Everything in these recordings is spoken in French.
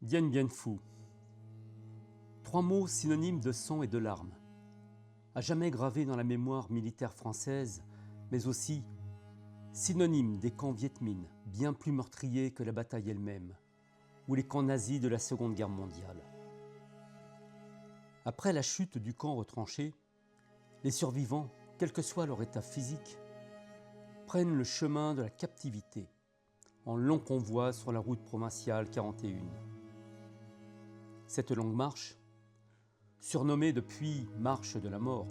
Dien Bien Phu. Trois mots synonymes de sang et de larmes, à jamais gravés dans la mémoire militaire française, mais aussi synonymes des camps Viet Minh, bien plus meurtriers que la bataille elle-même, ou les camps nazis de la Seconde Guerre mondiale. Après la chute du camp retranché, les survivants, quel que soit leur état physique, prennent le chemin de la captivité, en long convoi sur la route provinciale 41. Cette longue marche, surnommée depuis « marche de la mort »,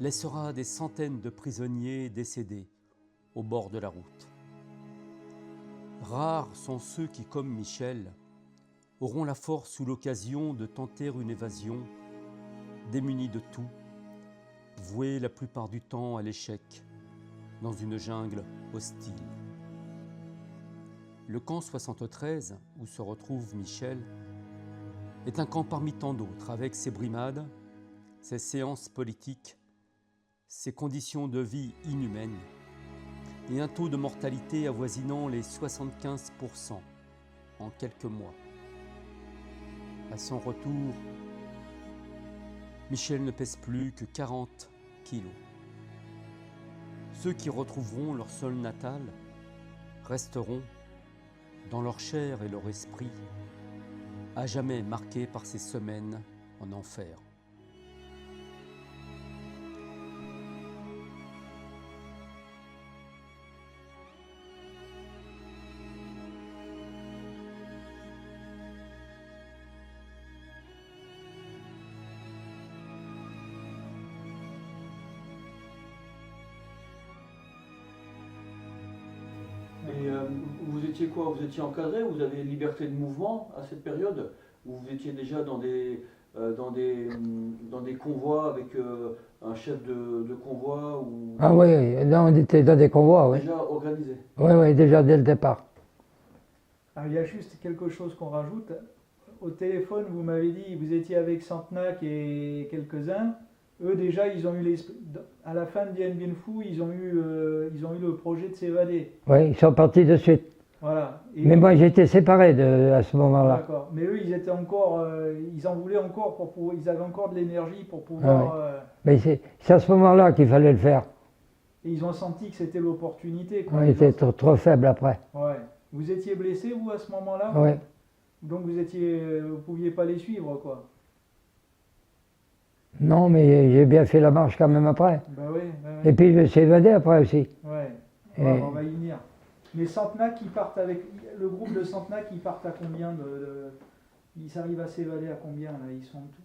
laissera des centaines de prisonniers décédés au bord de la route. Rares sont ceux qui, comme Michel, auront la force ou l'occasion de tenter une évasion, démunis de tout, voués la plupart du temps à l'échec, dans une jungle hostile. Le camp 73, où se retrouve Michel, est un camp parmi tant d'autres, avec ses brimades, ses séances politiques, ses conditions de vie inhumaines et un taux de mortalité avoisinant les 75% en quelques mois. À son retour, Michel ne pèse plus que 40 kilos. Ceux qui retrouveront leur sol natal resteront, dans leur chair et leur esprit, à jamais marqués par ces semaines en enfer. Et vous étiez quoi? Vous étiez encadré? Vous avez liberté de mouvement à cette période? Ou vous étiez déjà dans des convois avec un chef de convoi ou... Ah oui, là on était dans des convois, oui. Déjà organisé? Oui, oui, déjà dès le départ. Alors, il y a juste quelque chose qu'on rajoute. Au téléphone, vous m'avez dit vous étiez avec Santenac et quelques-uns. Eux déjà, ils ont eu l'esprit. À la fin de Dien Bien Phu, ils ont eu le projet de s'évader. Oui, ils sont partis de suite. Voilà. Et Mais moi j'étais séparé à ce moment-là. d'accord. Mais eux, ils étaient encore, ils en voulaient encore pour pouvoir, ils avaient encore de l'énergie pour pouvoir. Mais c'est à ce moment-là qu'il fallait le faire. Et ils ont senti que c'était l'opportunité. On était trop faible après. Ouais. Vous étiez blessé vous à ce moment-là? Oui. Donc vous pouviez pas les suivre quoi. Non, mais j'ai bien fait la marche quand même après. Bah oui. Et puis je me suis évadé après aussi. Ouais. Et- Ouais, on va y venir. Mais Santenac, ils partent avec le groupe de Santenac, ils partent à combien ils arrivent à s'évader à combien là? Ils sont tout.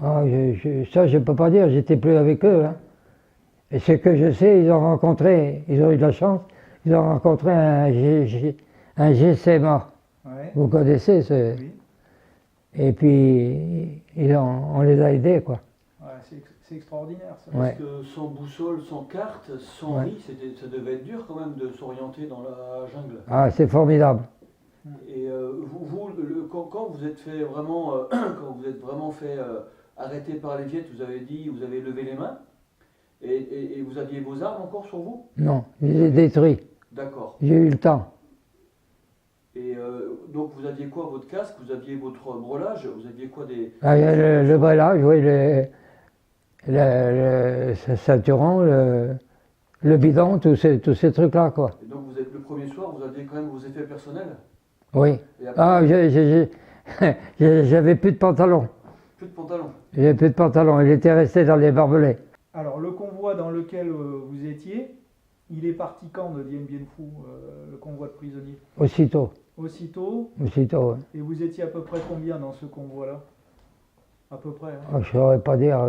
Ah, ça je ne peux pas dire, j'étais plus avec eux. Hein. Et ce que je sais, ils ont eu de la chance, ils ont rencontré un GCMA. Ouais. Vous connaissez ce... Oui. Et puis on les a aidés quoi. Ouais, c'est extraordinaire ça. Ouais. Parce que sans boussole, sans carte, sans Ouais. riz, ça devait être dur quand même de s'orienter dans la jungle. Ah, c'est formidable. Et quand vous êtes fait vraiment, quand vous êtes vraiment fait arrêter par les Viets, vous avez dit, vous avez levé les mains, et vous aviez vos armes encore sur vous? Non, je les ai détruits. D'accord. J'ai eu le temps. Et donc vous aviez quoi? Votre casque? Vous aviez votre brelage? Vous aviez quoi des... Ah, il y a le brelage, oui, le ceinturon, le bidon, tous ces trucs-là, quoi. Et donc vous êtes le premier soir, vous aviez quand même vos effets personnels? Oui. Et après, Ah, j'avais plus de pantalon. plus de pantalon? J'avais plus de pantalon, il était resté dans les barbelés. Alors le convoi dans lequel vous étiez, il est parti quand de Dien Bien Phu, le convoi de prisonniers? Aussitôt, Aussitôt. ouais. Et vous étiez à peu près combien dans ce convoi-là? À peu près. Hein. Ah, je ne saurais pas dire.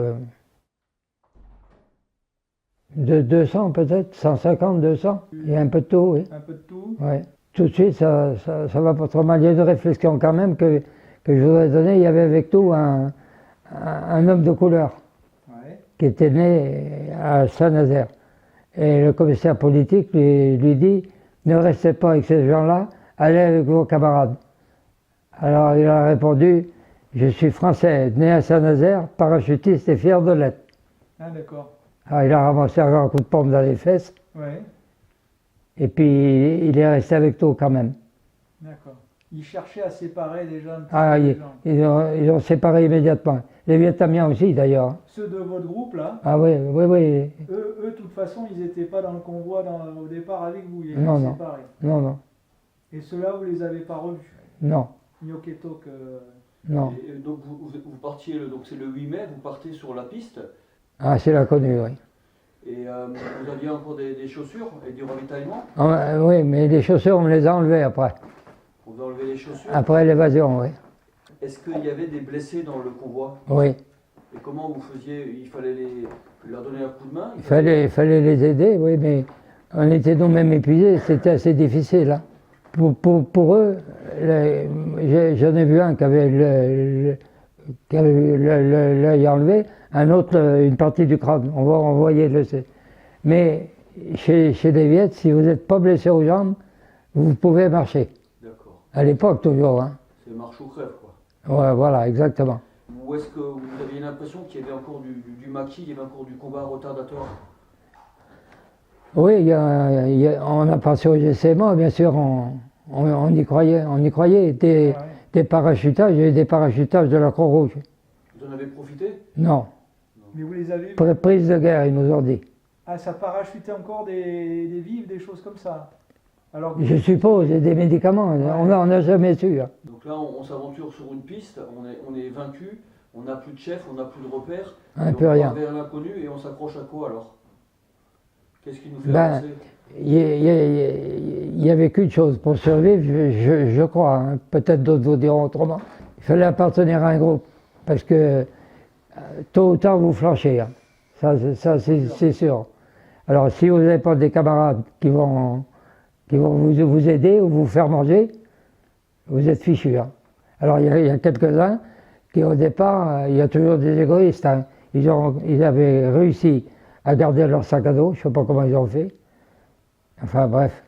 De 200 peut-être, 150, 200. Il y a un peu de tout, oui. Un peu de tout. Ouais. Tout de suite, ça va pas trop mal. Il y a une réflexion quand même que je voudrais donner. Il y avait avec nous un homme de couleur Ouais. qui était né à Saint-Nazaire. Et le commissaire politique lui dit « Ne restez pas avec ces gens-là, allez avec vos camarades ». Alors il a répondu « Je suis français, né à Saint-Nazaire, parachutiste et fier de l'être ». Ah d'accord. Alors il a ramassé un grand coup de pompe dans les fesses. Ouais. Et puis il est resté avec nous quand même. D'accord. ils cherchaient à séparer déjà un petit Ah, peu les ils, gens. ils ont séparé immédiatement. Les Vietnamiens aussi, d'ailleurs. Ceux de votre groupe là, Ah oui, oui, oui. eux, de toute façon, ils n'étaient pas dans le convoi au départ avec vous, ils étaient Non, non. séparés. Non, non, Et ceux-là, vous les avez pas revus. non, Nyoketok, non. Et donc vous partiez, donc c'est le 8 mai, vous partez sur la piste. Ah, c'est la connue, oui. Et vous aviez encore des chaussures et du ravitaillement. Ah, oui, mais les chaussures, on me les a enlevées après. Vous avez enlevé les chaussures. Après l'évasion, oui. Est-ce qu'il y avait des blessés dans le convoi? Oui. Et comment vous faisiez? Il fallait leur donner un coup de main? Il fallait les aider, oui, mais on était nous-mêmes épuisés, c'était assez difficile. Hein. Pour eux, j'en ai vu un qui avait l'œil enlevé, un autre une partie du crâne, on voyait le. Mais chez les Viettes, si vous n'êtes pas blessé aux jambes, vous pouvez marcher. D'accord. À l'époque toujours. Hein. C'est marche ou crève, quoi. Ouais, voilà, exactement. Ou est-ce que vous aviez l'impression qu'il y avait encore du maquis, il y avait encore du combat retardatoire? Oui, on a passé au GCMA, bien sûr, on y croyait. On y croyait. Des parachutages, il y a eu des parachutages de la Croix-Rouge. Vous en avez profité? Non. mais vous les avez vus? Prise de guerre, ils nous ont dit. Ah, ça parachutait encore des vivres, des choses comme ça. Alors que Je suppose, et des médicaments, on n'a jamais su. Hein. Donc là, on s'aventure sur une piste, on est vaincu, on n'a plus de chef, on n'a plus de repère. Un et peu on rien. part vers l'inconnu et on s'accroche à quoi alors? Qu'est-ce qui nous fait Ben, avancer? Il y avait qu'une chose pour survivre, je crois. Hein. Peut-être d'autres vous diront autrement. Il fallait appartenir à un groupe, parce que tôt ou tard vous flanchez. Hein. Ça c'est sûr. Alors si vous n'avez pas des camarades qui vont vous aider ou vous faire manger, vous êtes fichu. Hein. Alors il y a quelques-uns qui au départ, il y a toujours des égoïstes. Hein. Ils avaient réussi à garder leur sac à dos, je ne sais pas comment ils ont fait. Enfin bref.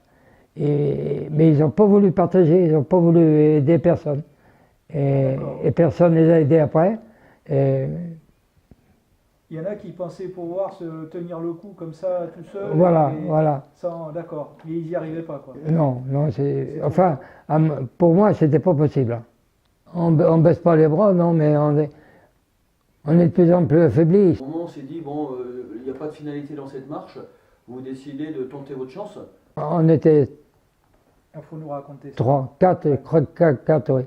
Mais ils n'ont pas voulu partager, ils n'ont pas voulu aider personne. Et personne ne les a aidés après. Et il y en a qui pensaient pouvoir se tenir le coup comme ça tout seul. voilà, voilà. D'accord, mais ils n'y arrivaient pas quoi. Non, enfin, pour moi, c'était pas possible. On ne baisse pas les bras, non, mais on est de plus en plus affaiblis. Au moment où on s'est dit, bon, il n'y a pas de finalité dans cette marche, vous décidez de tenter votre chance. On était Il faut nous raconter ça. 3, 4, oui.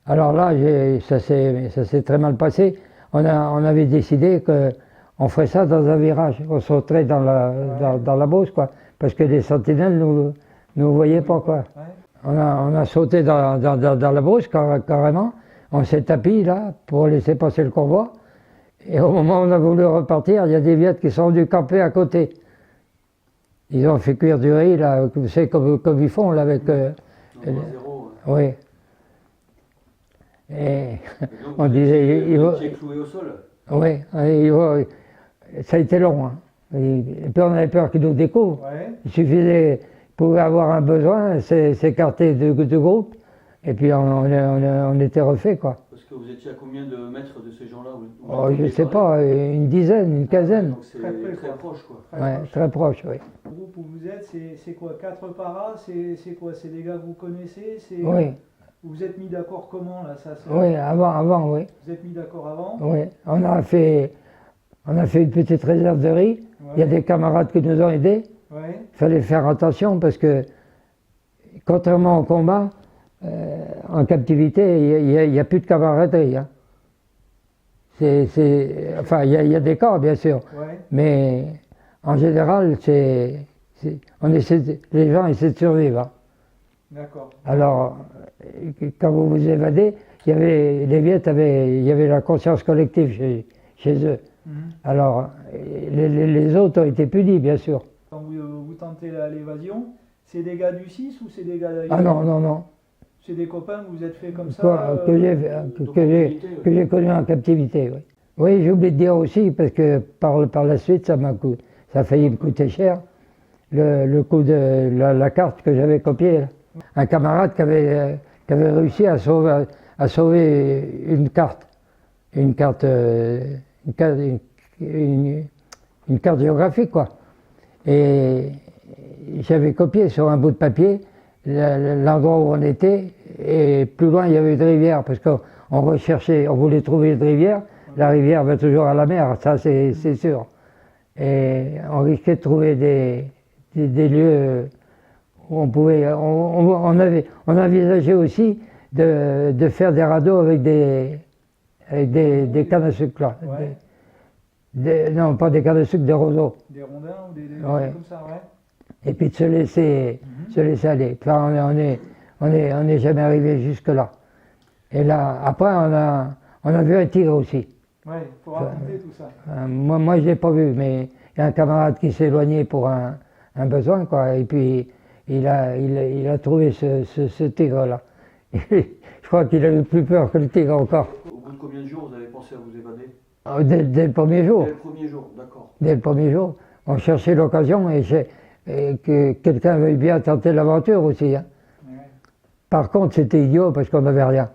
Alors là, ça s'est très mal passé. On avait décidé qu'on ferait ça dans un virage. On sauterait dans la Beauce, quoi. Parce que les sentinelles ne nous voyaient pas, quoi. Ouais. On a sauté dans la Beauce, carrément. On s'est tapis, là, pour laisser passer le convoi. Et au moment où on a voulu repartir, il y a des Viettes qui sont venus camper à côté. Ils ont fait cuire du riz, là, vous savez, comme ils font, là, avec... Donc, à zéro, oui. Et Et donc, on vous disait... étiez cloué au sol. Oui, ça a été long. Hein. Et puis on avait peur qu'ils nous découvrent. Ouais. Il suffisait, ils pouvaient avoir un besoin, s'écarter du groupe, et puis on était refait, quoi. Parce que vous étiez à combien de mètres de ces gens-là? Oh, je ne sais pas, une dizaine, une quinzaine. Donc c'est Très près, très quoi. proche, quoi. Ouais, très proche, oui. Le groupe où vous êtes, c'est quoi? 4 paras? C'est quoi? C'est des gars que vous connaissez? Oui, Vous vous êtes mis d'accord comment là ça, oui, avant, oui. Vous êtes mis d'accord avant? Oui, on a fait une petite réserve de riz. Ouais. Il y a des camarades qui nous ont aidés. Ouais. Il fallait faire attention parce que, contrairement au combat, en captivité, il n'y a plus de camaraderie. Hein. Enfin, il y a des cas, bien sûr, Ouais. mais en général, les gens essaient de survivre. Hein. D'accord. Alors, quand vous vous évadez, les Viettes il y avait la conscience collective chez eux. Mhm. Alors, les autres ont été punis, bien sûr. Quand vous tentez l'évasion, c'est des gars du 6 ou c'est des gars d'ailleurs? Ah non, non, non. C'est des copains que vous êtes fait comme ça? Que j'ai connu en captivité, oui. Oui, j'ai oublié de dire aussi, parce que par la suite, ça a failli me coûter cher, le coup de la carte que j'avais copiée. Là. Un camarade qui avait réussi à sauver une carte géographique, quoi. Et j'avais copié sur un bout de papier l'endroit où on était, et plus loin il y avait une rivière, parce qu'on recherchait, on voulait trouver une rivière, la rivière va toujours à la mer, ça c'est sûr. Et on risquait de trouver des lieux où on pouvait, on envisageait aussi de faire des radeaux avec des cannes à sucre là. Ouais. Non, pas des cannes à sucre, des roseaux. Des rondins ou des Ouais. trucs comme ça, ouais. Et puis de se laisser aller. Enfin, on n'est jamais arrivé jusque là. Et là, après, on a vu un tigre aussi. Ouais, faut raconter tout ça. Moi, je l'ai pas vu, mais il y a un camarade qui s'est éloigné pour un besoin, quoi. Et puis, il a trouvé ce tigre-là. Je crois qu'il avait plus peur que le tigre encore. Au bout de combien de jours vous avez pensé à vous évader? Dès le premier jour. Dès le premier jour, d'accord. Dès le premier jour. On cherchait l'occasion et que quelqu'un veuille bien tenter l'aventure aussi. Hein. Ouais. Par contre, c'était idiot parce qu'on n'avait rien.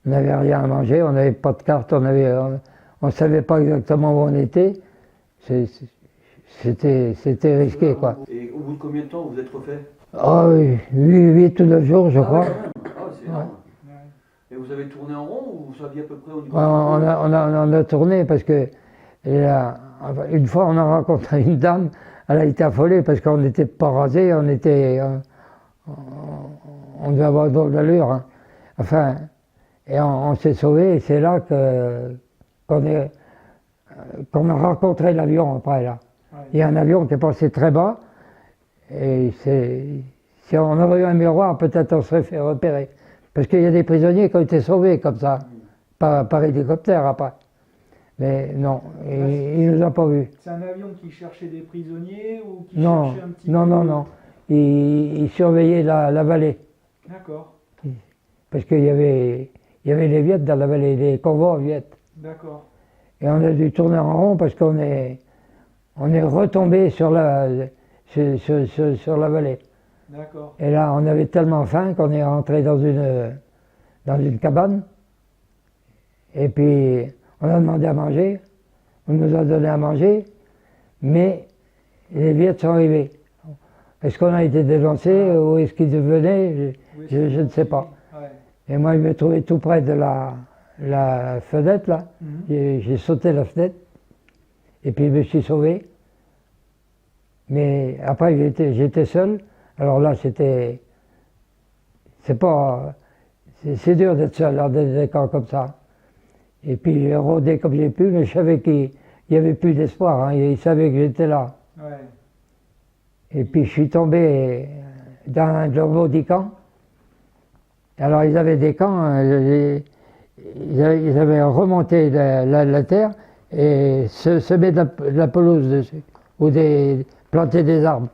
On n'avait rien à manger, on n'avait pas de carte, on ne savait pas exactement où on était. C'était risqué, quoi. Et au bout de combien de temps vous êtes refait? Ah oui, 8 ou 9 jours, je crois. Ah, quand même. Ah, c'est énorme. Ouais. Et vous avez tourné en rond ou vous saviez à peu près au niveau On a tourné parce que une fois on a rencontré une dame, elle a été affolée parce qu'on n'était pas rasés, on devait avoir une drôle d'allure. Hein. Enfin, et on s'est sauvés et c'est là qu'on a rencontré l'avion après là. Ouais. Il y a un avion qui est passé très bas et si on avait eu un miroir, peut-être on serait fait repérer. Parce qu'il y a des prisonniers qui ont été sauvés comme ça, par hélicoptère après. Mais non, il ne nous a pas vus. C'est un avion qui cherchait des prisonniers ou qui Non, cherchait un petit non, peu... non, non. Il surveillait la vallée. D'accord, Parce qu'il y avait les Viettes dans la vallée, les convois Viettes. d'accord. Et on a dû tourner en rond parce qu'on est retombé sur la vallée. D'accord. Et là, on avait tellement faim qu'on est rentré dans une cabane. Et puis, on a demandé à manger. On nous a donné à manger. Mais les Viettes sont arrivés. Est-ce qu'on a été dénoncé ou est-ce qu'ils venaient? Je ne sais pas. Ouais. Et moi, il me trouvait tout près de la fenêtre, là. J'ai sauté la fenêtre. Et puis, je me suis sauvé. Mais après, j'étais seul. Alors là, c'est dur d'être seul dans des camps comme ça. Et puis, j'ai rôdé comme j'ai pu, mais je savais qu'il n'y avait plus d'espoir. Hein. Ils savaient que j'étais là. Ouais. Et puis, je suis tombé dans leur maudit camp. Alors, ils avaient des camps, hein, ils avaient remonté la terre et semé de la pelouse dessus, ou planté des arbres.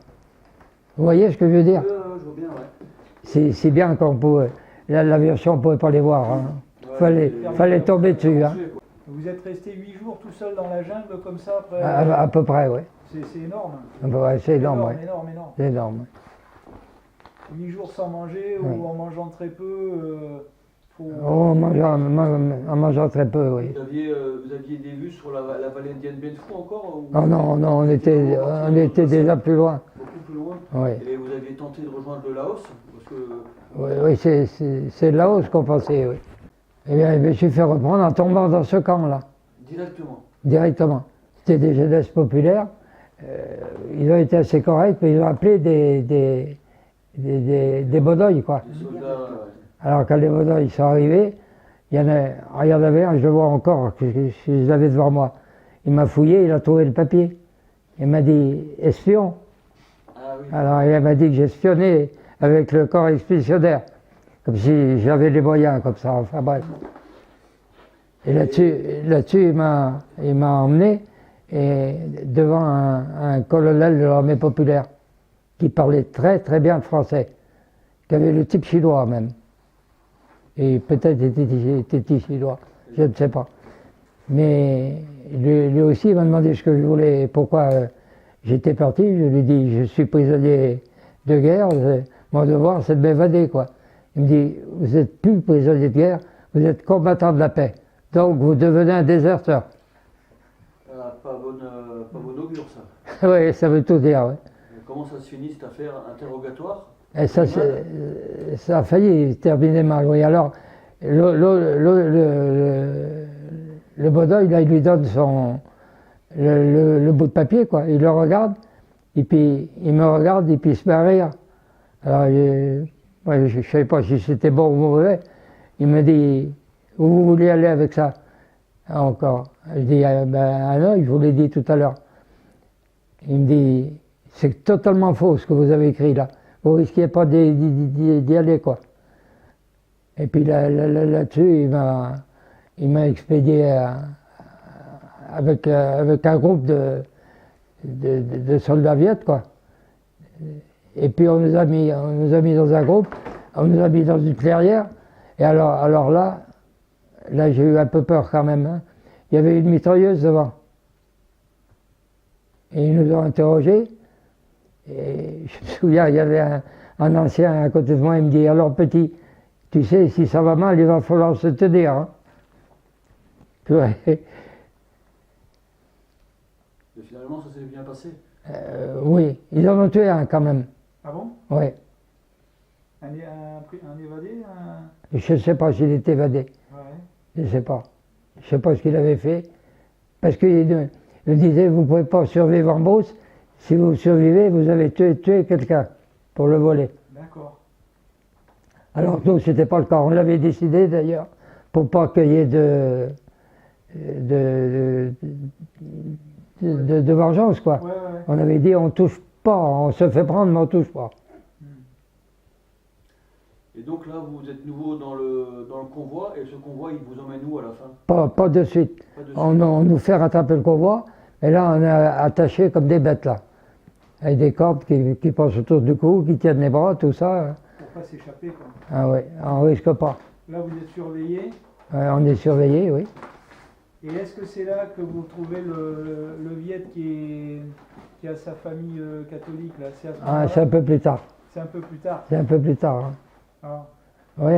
Vous voyez ce que je veux dire? Je vois bien, ouais. C'est bien qu'on pouvait, l'aviation, on ne pouvait pas les voir. Hein. Fallait tomber dessus. Hein. Vous êtes resté 8 jours tout seul dans la jungle comme ça après... À peu près, oui. C'est énorme. Ouais, c'est énorme, oui. Énorme. C'est énorme. 8 jours sans manger Ouais. ou en mangeant très peu. En mangeant très peu, oui. Vous aviez des vues sur la vallée de Dien Bien Phu encore ou... Oh non, on était déjà plus loin. Beaucoup plus loin. Oui, Et vous aviez tenté de rejoindre le Laos parce que... oui, c'est le Laos qu'on pensait, oui. Eh bien, je me suis fait reprendre en tombant dans ce camp-là, Directement. directement. C'était des jeunesses populaires. Ils ont été assez corrects, mais ils ont appelé des Bodoïs, quoi. Des soldats... ouais. Alors quand les Bodoïs sont arrivés, il y en avait un, je le vois encore, que je l'avais devant moi. Il m'a fouillé, il a trouvé le papier. Il m'a dit « espion ». Ah oui. Alors il m'a dit que j'espionnais avec le corps expéditionnaire, comme si j'avais les moyens, comme ça, enfin bref. Et là-dessus, il m'a emmené et devant un colonel de l'armée populaire qui parlait très très bien le français, qui avait le type chinois même. Et peut-être était chinois, je ne sais pas. Mais lui aussi il m'a demandé ce que je voulais, pourquoi j'étais parti. Je lui ai dit, je suis prisonnier de guerre, mon devoir c'est de m'évader, quoi. Il me dit, vous n'êtes plus prisonnier de guerre, vous êtes combattant de la paix. Donc vous devenez un déserteur. Pas bon augure ça. Oui, ça veut tout dire, oui. Comment ça se finit cette affaire? Interrogatoire? Et ça, ça a failli terminer mal, oui. Alors, le bonhomme, là, il lui donne le bout de papier, quoi. Il le regarde, et puis il me regarde, et puis il se met à rire. Alors, moi, je ne savais pas si c'était bon ou mauvais. Il me dit, où vous voulez aller avec ça? Encore. Je dis, ben non, je vous l'ai dit tout à l'heure. Il me dit, c'est totalement faux ce que vous avez écrit là. Vous risquez pas d'y aller, quoi. Et puis là-dessus, il m'a expédié avec un groupe de soldats viettes, quoi. Et puis on nous a mis dans un groupe, on nous a mis dans une clairière. Et alors là j'ai eu un peu peur quand même, hein. Il y avait une mitrailleuse devant. Et ils nous ont interrogés. Et je me souviens, il y avait un ancien à côté de moi, il me dit, alors petit, tu sais, si ça va mal, il va falloir se tenir, hein. Ouais. Et finalement, ça s'est bien passé? Oui, ils en ont tué un quand même. Ah bon? Oui. Un évadé? Je ne sais pas s'il était évadé. Ouais. Je ne sais pas. Je ne sais pas ce qu'il avait fait. Parce qu'il nous disait, vous ne pouvez pas survivre en Beauce. Si vous survivez, vous avez tué quelqu'un pour le voler. D'accord. Alors nous, ce n'était pas le cas. On l'avait décidé d'ailleurs pour pas qu'il y ait de vengeance, quoi. Ouais. On avait dit, on touche pas, on se fait prendre, mais on touche pas. Et donc là, vous êtes nouveau dans le convoi, et ce convoi, il vous emmène où à la fin? Pas de suite. Pas de suite. On nous fait rattraper le convoi, et là, on est attaché comme des bêtes, là. Avec des cordes qui passent autour du cou, qui tiennent les bras, tout ça. Pour pas s'échapper, quoi. Ah oui, on risque pas. Là, vous êtes surveillé. On est surveillé, oui. Et est-ce que c'est là que vous trouvez le Viet qui a sa famille catholique, là? C'est à ce moment-là? C'est un peu plus tard. C'est un peu plus tard. C'est un peu plus tard, hein. Ah. Oui,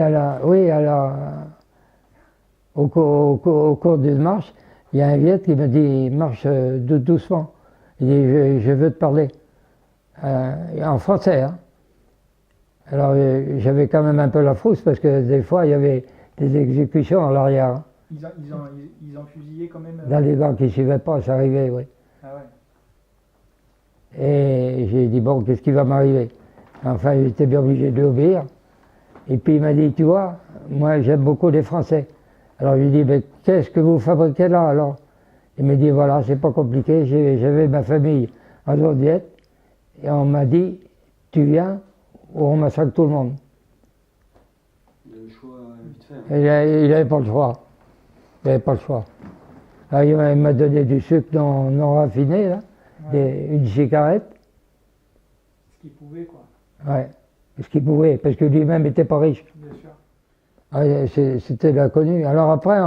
au cours d'une marche, il y a un Viet qui me dit, marche doucement. Il dit, je veux te parler. En français, hein. Alors j'avais quand même un peu la frousse parce que des fois il y avait des exécutions à l'arrière, hein. Ils ont fusillé quand même? Dans les gars qui ne suivaient pas, ça arrivait, oui. Ah ouais. Et j'ai dit, bon, qu'est-ce qui va m'arriver? Enfin, j'étais bien obligé de lui obéir. Et puis il m'a dit, tu vois, moi j'aime beaucoup les Français. Alors je lui ai dit, mais qu'est-ce que vous fabriquez là alors? Il m'a dit, voilà, c'est pas compliqué, j'avais ma famille en zone Viet, et on m'a dit, tu viens ou on massacre tout le monde. Il a le choix vite fait, hein. Il n'avait pas le choix. Il n'avait pas le choix. Alors, il m'a donné du sucre non raffiné, là, Ouais. une cigarette. Ce qu'ils pouvaient, quoi. Ouais, ce qu'il pouvait, parce que lui-même n'était pas riche. Bien sûr. C'était l'inconnu. Alors après,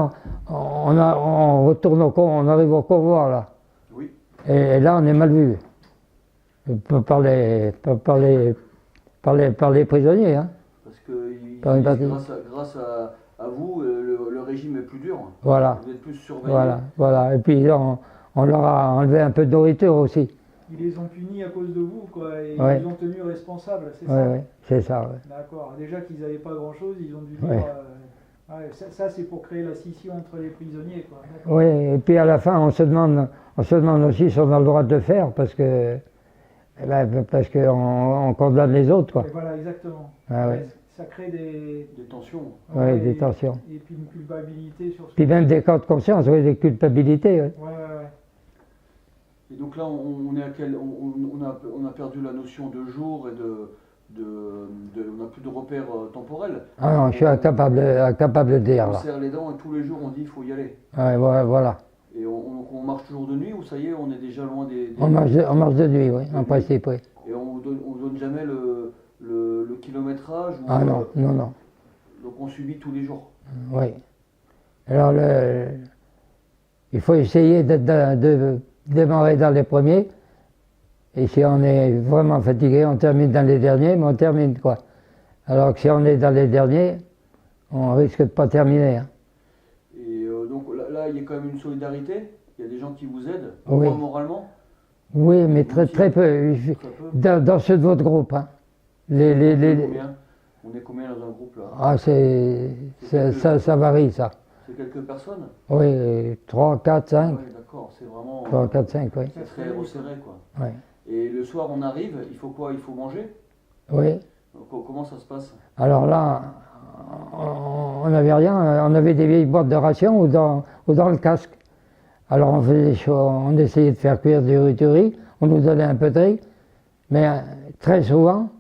on retourne on arrive au convoi, là. Oui. Et là, on est mal vu. Par les prisonniers, hein. Parce que Par une partie. grâce à vous, le régime est plus dur. Voilà. Vous êtes plus surveillés. Voilà. Et puis on leur a enlevé un peu de nourriture aussi. Ils les ont punis à cause de vous, quoi, et Ouais. ils les ont tenus responsables, c'est Oui, ça? oui, c'est ça, ouais. D'accord. Déjà qu'ils n'avaient pas grand-chose, ils ont dû dire... Ouais. Ouais, ça c'est pour créer la scission entre les prisonniers, quoi. D'accord. Oui, et puis à la fin, on se demande aussi si on a le droit de le faire, parce qu'on condamne les autres, quoi. Et voilà, exactement. Ah ouais. Ça crée des tensions. Ouais, et- des tensions. Et puis une culpabilité sur ce Puis même des cas de conscience, oui, des culpabilités, oui. Ouais. Et donc là, on est à quel, on a perdu la notion de jour et on n'a plus de repères temporels. Ah non, je suis incapable de dire, On là. serre les dents et tous les jours on dit il faut y aller. Ouais, voilà. Et on marche toujours de nuit ou ça y est, on est déjà loin des... On marche de nuit, oui, en principe, oui. Et on donne jamais le kilométrage ou, Ah non. donc on subit tous les jours. Oui. Alors, il faut essayer de démarrer dans les premiers. Et si on est vraiment fatigué, on termine dans les derniers, mais on termine, quoi. Alors que si on est dans les derniers, on risque de pas terminer, hein. Et donc là, il y a quand même une solidarité. Il y a des gens qui vous aident, Oui. pas moralement. Oui, mais très peu. Très peu. Dans ceux de votre groupe, hein. Combien? On est combien dans un groupe là? Ah, ça varie, ça. C'est quelques personnes? Oui, 3, 4, 5. Oui, d'accord, c'est vraiment. 3, 4, 5, oui. C'est très resserré quoi. Ouais. Et le soir on arrive, il faut quoi? Il faut manger? Oui. Donc, comment ça se passe? Alors là, on n'avait rien, on avait des vieilles boîtes de rations ou dans le casque. Alors on faisait on essayait de faire cuire du riz, on nous donnait un peu de riz, mais très souvent,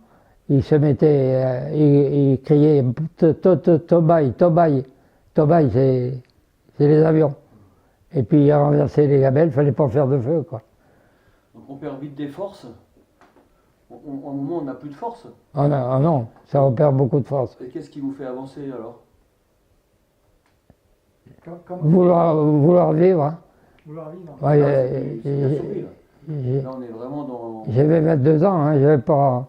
ils se mettaient, ils criaient Tobaï, Tobaï. Tobaï, c'est les avions. Et puis ils renversaient les gabelles, il ne fallait pas faire de feu, quoi. Donc on perd vite des forces. À un moment on n'a plus de force. Ah non, ça on perd beaucoup de force. Et qu'est-ce qui vous fait avancer alors? Vouloir vivre. Hein. Vouloir vivre. Ouais, C'est la survie, là. Là on est vraiment dans. J'avais 22 ans, hein, j'avais pas.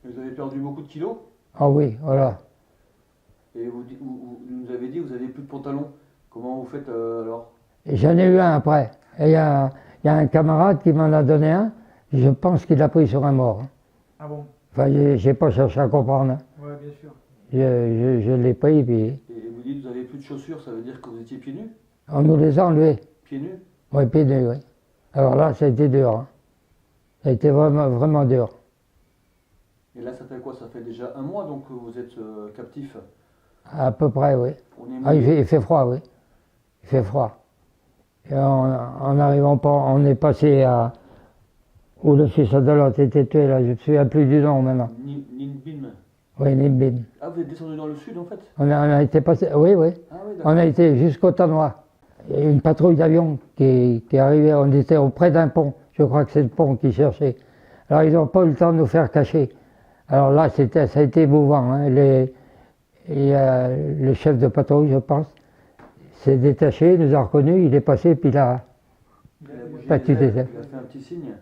Vous avez perdu beaucoup de kilos? Ah oui, voilà. Et vous nous avez dit que vous n'avez plus de pantalon. Comment vous faites alors? J'en ai eu un après. Et il y a un camarade qui m'en a donné un. Je pense qu'il l'a pris sur un mort. Hein. Ah bon? Enfin, j'ai pas cherché à comprendre. Hein. Ouais, bien sûr. Je l'ai pris, puis Et vous dites que vous n'avez plus de chaussures, ça veut dire que vous étiez pieds nus? on nous les a enlevés. Pieds nus? Oui, pieds nus, oui. Alors là, ça a été dur. Hein. Ça a été vraiment, vraiment dur. Et là ça fait quoi? Ça fait déjà un mois donc que vous êtes captif? À peu près, oui. On est Ah, mouillé. il fait froid, oui. Il fait froid. Et en n'arrivant pas, on est passé à... où le fils de l'autre était tué, là, je ne me souviens plus du nom maintenant. Ninbin. Oui, Nimbin. Ah vous êtes descendu dans le sud en fait? On a été passé, oui, oui. Ah oui d'accord. On a été jusqu'au Tanois. Il y a une patrouille d'avions qui est arrivée, on était auprès d'un pont. Je crois que c'est le pont qui cherchait. Alors ils n'ont pas eu le temps de nous faire cacher. Alors là, ça a été émouvant. Hein. Le chef de patrouille, je pense, s'est détaché, il nous a reconnus, il est passé, puis il a battu des ailes. Il a fait un petit signe.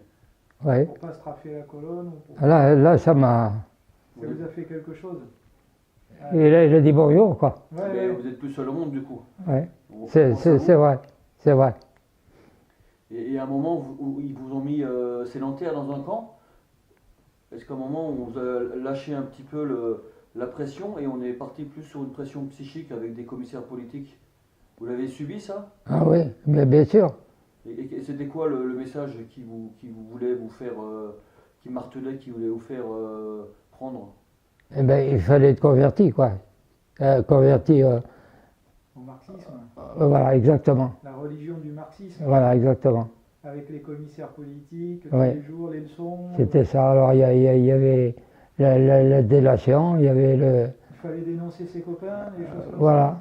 Ouais. Pour pas strafer la colonne ou pour... Là, ça m'a... Ça vous a fait quelque chose? Et là, il a dit bonjour, quoi. Ouais, Mais ouais. vous êtes plus seul au monde du coup. Ouais. On C'est pense à vous. vrai, c'est vrai. Et à un moment où ils vous ont mis sédentaire dans un camp, est-ce qu'à un moment on vous a lâché un petit peu la pression et on est parti plus sur une pression psychique avec des commissaires politiques? Vous l'avez subi ça? Ah oui, mais bien sûr. Et c'était quoi le message qui vous voulait vous faire, qui martelait, qui voulait vous faire prendre? Eh ben, il fallait être converti, quoi. Converti, Au marxisme, voilà, exactement. la religion du marxisme, Voilà, exactement. avec les commissaires politiques, Ouais. tous les jours, les leçons. C'était ça. Alors, il y avait la délation, il y avait le... Il fallait dénoncer ses copains, des choses comme Voilà.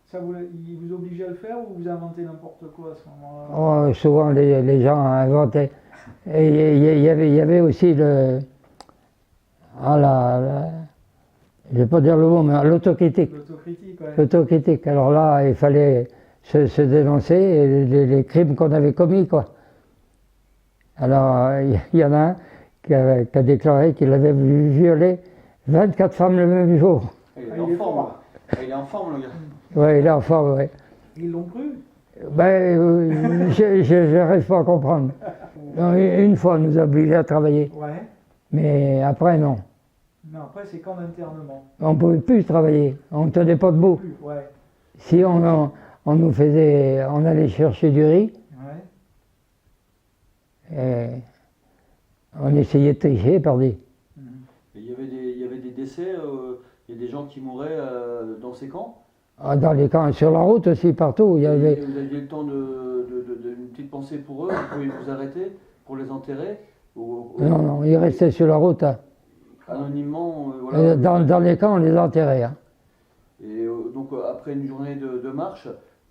ça. Il vous obligeait à le faire ou vous inventez n'importe quoi à ce moment-là? Oh, souvent, les gens inventaient. Et il y avait aussi le... Ah, je ne vais pas dire le mot, mais l'autocritique. L'autocritique, ouais. L'autocritique. Alors là, il fallait se dénoncer les crimes qu'on avait commis, quoi. Alors, il y en a un qui a déclaré qu'il avait violer 24 femmes le même jour. Il Ah, est en il est forme. fort. Il est en forme le gars. Oui, il est en forme, oui. Ils l'ont cru? Ben, je n'arrive pas à comprendre. Non, une fois, on nous a obligés à travailler, Ouais. mais après, non. Non, après c'est camp d'internement. On ne pouvait plus travailler, on ne tenait pas debout. Plus, ouais. Si on nous faisait, on allait chercher du riz, Ouais. et on essayait de tricher, pardi. Mhm. Et il y avait des décès, il y a des gens qui mouraient dans ces camps. Ah, dans les camps, sur la route aussi, partout, il y avait... Et vous aviez le temps d'une petite pensée pour eux, vous pouvez vous arrêter pour les enterrer Non, ils restaient sur la route. Hein. anonymement. Voilà. Dans les camps, on les enterrait. Hein. Et donc après une journée de marche,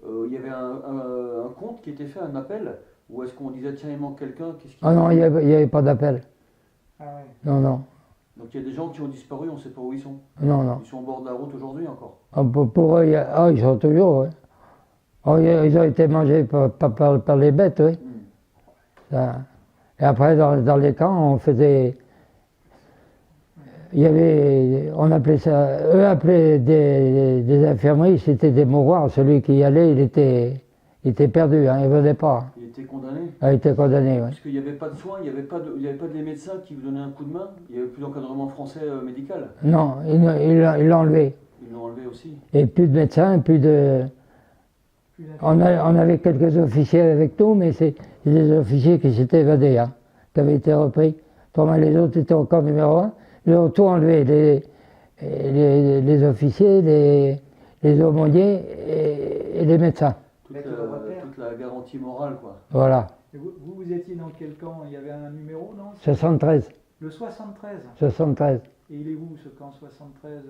il y avait un compte qui était fait, un appel, où est-ce qu'on disait tiens il manque quelqu'un, qu'est-ce qu'il Ah non, il n'y avait pas d'appel. Ah ouais. Non, non, Donc il y a des gens qui ont disparu, on ne sait pas où ils sont. non, non. Ils sont au bord de la route aujourd'hui encore. Ah, pour eux, ils sont toujours, oui. Oh, ils ont été mangés par les bêtes, oui. Ça. Et après, dans les camps, on faisait... Il y avait... On appelait ça... Eux appelaient des infirmeries, c'était des mouroirs. Celui qui y allait, il était perdu, hein, il ne venait pas. Il été condamné. a été condamné. Ouais. Parce qu'il n'y avait pas de soins, il n'y avait pas de les médecins qui vous donnaient un coup de main. Il n'y avait plus d'encadrement français médical. Non, il l'a enlevé. Ils l'ont enlevé aussi. Et plus de médecins, plus de... Plus On avait quelques officiers avec nous, mais c'est des officiers qui s'étaient évadés, hein, qui avaient été repris. Pendant les autres étaient au camp numéro 1. Ils ont tout enlevé, les officiers, les aumôniers et les médecins. Toute la garantie morale, quoi. Voilà, Et vous étiez dans quel camp? Il y avait un numéro, non? 73. Le 73. 73. Et il est où ce camp 73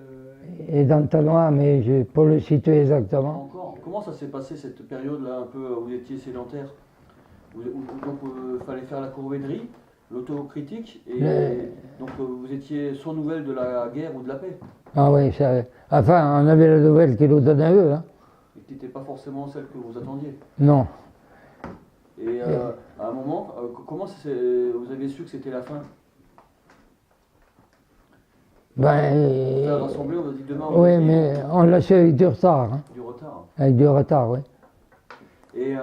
Et dans le Tanois, mais pour le situer exactement. Encore. Comment ça s'est passé cette période-là, un peu, où vous étiez sédentaire? Donc, fallait faire la corvée de riz, l'autocritique, et donc vous étiez sans nouvelles de la guerre ou de la paix. Ah oui, enfin, on avait la nouvelle qu'ils nous donnaient eux. Hein. Et qui n'était pas forcément celle que vous attendiez. Non. Et à un moment, comment vous avez su que c'était la fin? Ben, On a rassemblé, on a dit demain. On oui, va dire, mais on l'a su avec du retard. Hein. du retard. Avec du retard, oui. Et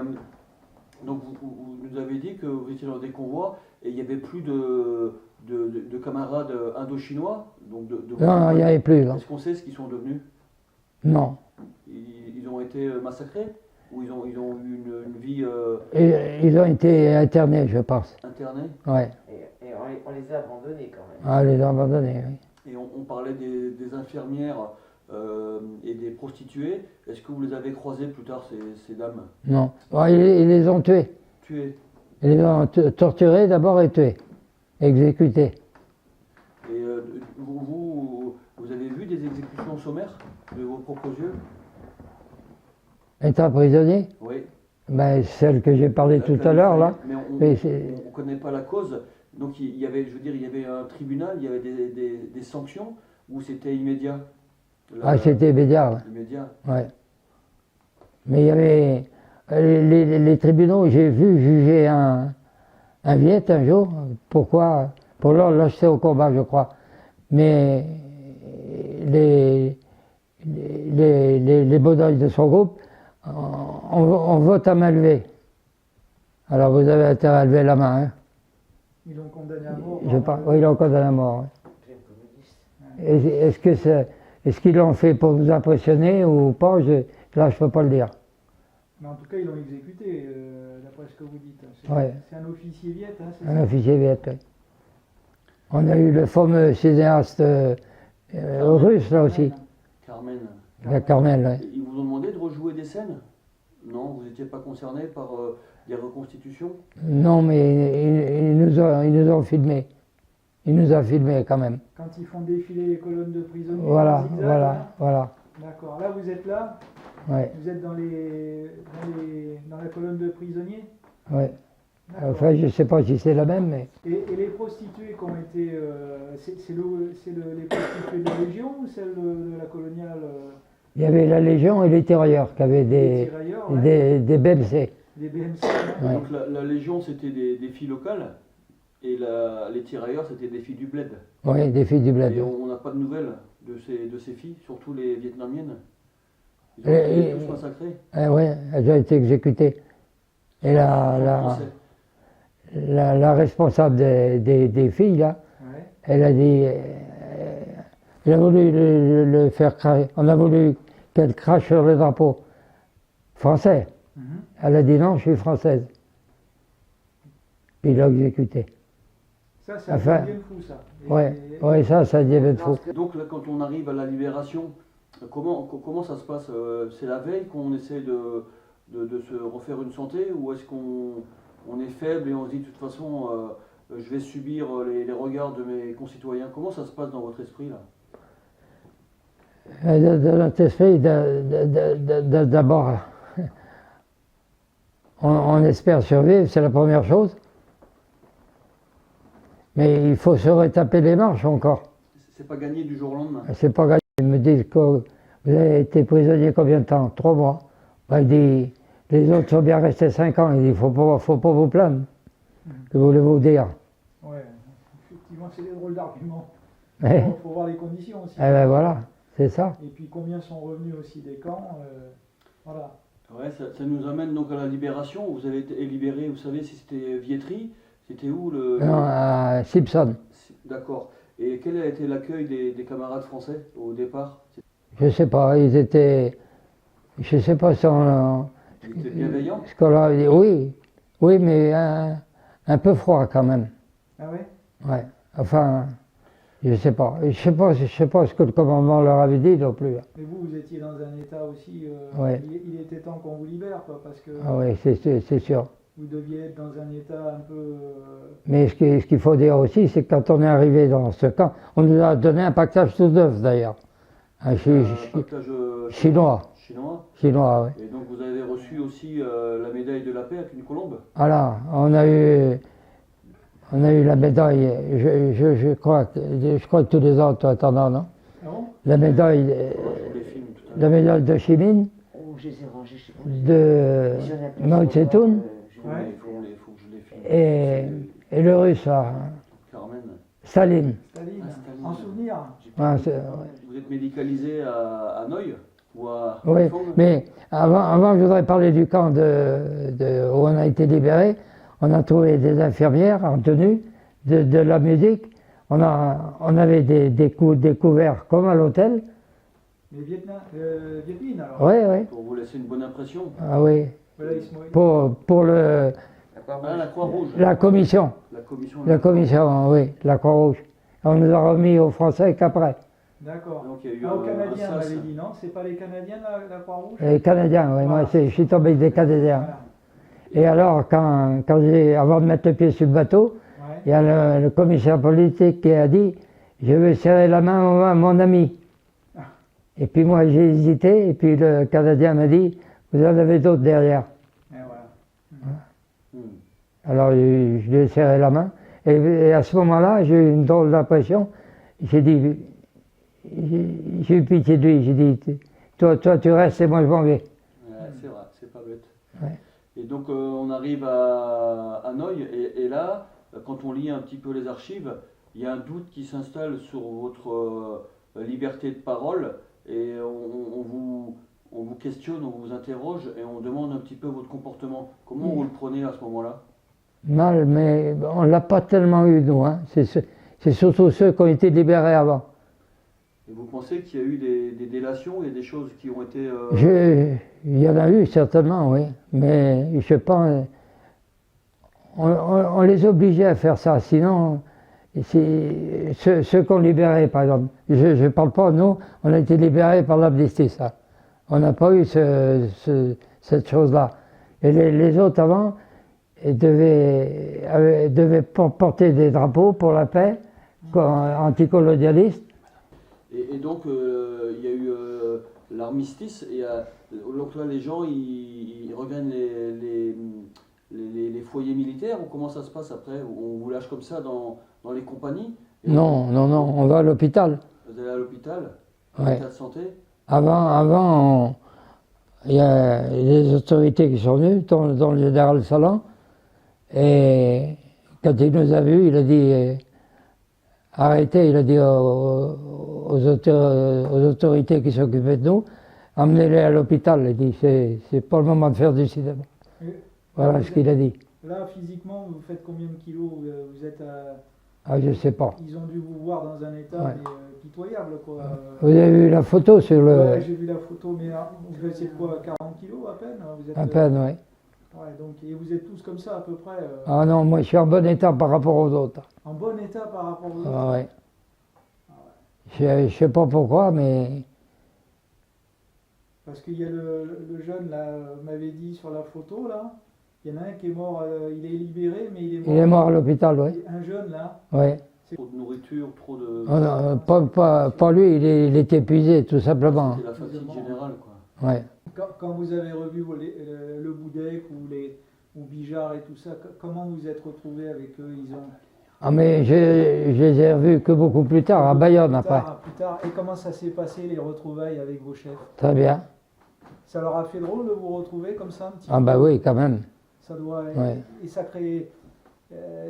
donc vous nous avez dit que vous étiez dans des convois et il n'y avait plus de camarades indo-chinois. Non, il n'y avait plus. Là. Est-ce qu'on sait ce qu'ils sont devenus? Non. Ils ont été massacrés? Ou ils ont eu une vie Ils ont été internés, je pense. internée? Ouais. Et on les a abandonnés quand même. Ah, les a abandonnés, oui. Et on parlait des infirmières et des prostituées. Est-ce que vous les avez croisées plus tard, ces dames? Non. Bon, ils les ont tués. Tuées. Ils les ont torturés d'abord et tués. Exécutés. Et vous avez vu des exécutions sommaires de vos propres yeux? Étant prisonnier, Oui. ben, celle que j'ai parlé tout à l'heure, là. Mais Mais on ne connaît pas la cause. Donc il y avait, je veux dire, il y avait un tribunal, il y avait des sanctions, ou c'était immédiat? Ah, c'était immédiat, ouais. Immédiat. Ouais. Mais il y avait les tribunaux, j'ai vu juger un Viet un jour. Pourquoi? Pour l'acheter au combat, je crois. Mais les bonhommes de son groupe, on vote à main levée. Alors vous avez intérêt à lever la main. Hein. Ils l'ont condamné à mort. Oui, ils l'ont condamné à mort. Ouais. Est-ce qu'ils l'ont fait pour vous impressionner ou pas? Là, je ne peux pas le dire. Mais en tout cas, ils l'ont exécuté, d'après ce que vous dites. Ouais. C'est un officier viet, hein, c'est Un ça? officier viet, oui. On a eu le fameux cinéaste russe, là aussi. Carmen. La Carmel, ouais. Ils vous ont demandé de rejouer des scènes? Non, vous n'étiez pas concerné par des reconstitutions? Non, mais ils nous ont filmés. Ils nous ont filmés quand même. Quand ils font défiler les colonnes de prisonniers. Voilà, en zigzag, voilà, hein. voilà. D'accord. Là, vous êtes là. Ouais, Vous êtes dans la colonne de prisonniers. ouais. D'accord. Enfin, je ne sais pas si c'est la même, mais Et les prostituées qui ont été. C'est les prostituées de la Légion ou celles de la coloniale il y avait la Légion et les tirailleurs qui avaient les des tirailleurs, ouais. BMC. Des BMC. Hein. Ouais. Donc la Légion, c'était des filles locales, et les tirailleurs, c'était des filles du bled. Oui, des filles du bled. Et on n'a pas de nouvelles de ces filles, surtout les vietnamiennes. Ils ont Et- été tous massacrés. Oui, elles ont été exécutées. Et Français. la responsable des filles, là, Ouais. elle a dit, elle a voulu le faire cracher, on a voulu qu'elle crache sur le drapeau français. Mhm. Elle a dit non, je suis française. Puis il l'a exécuté. Ça, c'est Enfin, bien fou, ça. Oui, ça dit bien de fou. Donc là, quand on arrive à la libération, comment ça se passe? C'est la veille qu'on essaie de se refaire une santé, ou est-ce qu'on est faible et on se dit de toute façon je vais subir les regards de mes concitoyens? Comment ça se passe dans votre esprit là? Dans notre esprit, d'abord, on espère survivre, c'est la première chose. Mais il faut se retaper les marches encore. C'est pas gagné du jour au lendemain. C'est pas gagné. Ils me disent que vous avez été prisonnier combien de temps? 3 mois. Ben, il dit, les autres sont bien restés 5 ans. Il dit, faut pas vous plaindre. Que voulez-vous dire? Ouais, effectivement, c'est des drôles d'arguments. Eh Il faut voir les conditions aussi. ben voilà, c'est ça. Et puis combien sont revenus aussi des camps. Voilà. Ouais, ça nous amène donc à la libération. Vous avez été libéré, vous savez si c'était Vietri, c'était où Non, à Simpson. D'accord. Et quel a été l'accueil des camarades français au départ? Je sais pas, ils étaient. Je sais pas si on. Ils étaient bienveillants? Ce qu'on leur a dit, oui. Oui, mais un peu froid quand même. Ah ouais? Ouais. Enfin, je sais pas. Je sais pas ce que le commandement leur avait dit non plus. Mais vous étiez dans un état aussi. Ouais. Il était temps qu'on vous libère, quoi, parce que Ah oui, c'est sûr. vous deviez être dans un état un peu. Mais ce qu'il faut dire aussi, c'est que quand on est arrivé dans ce camp, on nous a donné un pactage tout neuf d'ailleurs. Un Pactage chinois. chinois. Chinois, oui. Et donc vous avez reçu aussi la médaille de la paix avec une colombe? Voilà, on a eu la médaille, je crois que tous les ans, toi, t'en as, non? Ah bon? La médaille, Je les filme tout à la l'heure. médaille de Chimine, Oh, je les ai rangés, je sais pas. de Mao Tse-tung Il faut que je les filme. et le russe, là, Carmen, Staline. Staline, Ah, Staline. en souvenir. Ouais, c'est- vous êtes médicalisé à Hanoï ou à Oui, Haiphong? mais avant, je voudrais parler du camp où on a été libéré. On a trouvé des infirmières en tenue, de la musique. On avait des couverts comme à l'hôtel. Mais Vietnam alors. Oui, oui. Pour vous laisser une bonne impression. Ah oui. Voilà, ils se moquent. Pour Ah, la Croix-Rouge. la commission. La commission. La commission, oui, la Croix-Rouge. On nous a remis aux Français qu'après. D'accord. Donc, il y a eu Ah, aux un Canadiens, on sas. m'avait dit, non? C'est pas les Canadiens, la Croix-Rouge? Les Canadiens, oui, moi je suis tombé avec des Canadiens. Voilà. Et alors, avant de mettre le pied sur le bateau, Ouais. il y a le commissaire politique qui a dit « Je veux serrer la main à mon ami ». Et puis moi j'ai hésité, et puis le Canadien m'a dit « Vous en avez d'autres derrière Et voilà. Hmm. ». Alors je lui ai serré la main, et à ce moment-là j'ai eu une drôle d'impression. J'ai eu pitié de lui, j'ai dit « Toi tu restes et moi je m'en vais ». Ouais, c'est vrai, c'est pas bête. Ouais. Et donc on arrive à Hanoï, et là, quand on lit un petit peu les archives, il y a un doute qui s'installe sur votre liberté de parole, et on vous questionne, on vous interroge, et on demande un petit peu votre comportement. Comment vous le prenez à ce moment-là? Mal, mais on ne l'a pas tellement eu, nous. Hein. C'est surtout ceux qui ont été libérés avant. Et vous pensez qu'il y a eu des délations, il y a des choses qui ont été... Il y en a eu, certainement, oui. Mais je sais pas, on les obligeait à faire ça. Sinon, ceux qu'on libérait, par exemple, je ne parle pas, nous, on a été libérés par l'amnistie, ça. On n'a pas eu cette chose-là. Et les autres avant, ils devaient porter des drapeaux pour la paix, anticolonialistes. Et donc, il y a eu l'armistice, et donc là, les gens, ils regagnent les foyers militaires, ou comment ça se passe après? On vous lâche comme ça dans les compagnies? Non, on va à l'hôpital. Vous allez à l'hôpital? Ouais. État de santé? Avant, il y a les autorités qui sont venues, dont le général Salan, et quand il nous a vus, il a dit arrêtez, il a dit aux autorités qui s'occupaient de nous, emmenez-les à l'hôpital. Il a dit c'est pas le moment de faire du cinéma. Voilà ce qu'il a dit. Là, physiquement, vous faites combien de kilos? Vous êtes à... Ah, je sais pas. Ils ont dû vous voir dans un état Ouais. pitoyable, quoi. Vous avez vu la photo sur le... Ouais, j'ai vu la photo, mais vous étiez de quoi, 40 kilos à peine? Vous êtes, À peine, oui. Ouais, donc, et vous êtes tous comme ça à peu près, Ah non, moi je suis en bon état par rapport aux autres. en bon état par rapport aux autres. Ah ouais. Je sais pas pourquoi, mais... Parce qu'il y a le jeune, là, m'avait dit sur la photo, là, il y en a un qui est mort, il est libéré, mais il est mort. Il est mort à l'hôpital, oui. Un jeune, là. Ouais. Trop de nourriture, trop de... Oh non, pas lui, il est épuisé, tout simplement. C'était la fatigue générale, quoi. Ouais. Quand vous avez revu le Boudec ou Bijard et tout ça, comment vous êtes retrouvés avec eux? Ils ont... Ah mais je les ai revus que beaucoup plus tard, à Bayonne après. Plus tard. Et comment ça s'est passé, les retrouvailles avec vos chefs? Très bien. Ça leur a fait drôle de vous retrouver comme ça un petit Ah peu? bah oui, quand même. Ça doit... Ouais. Et ça crée...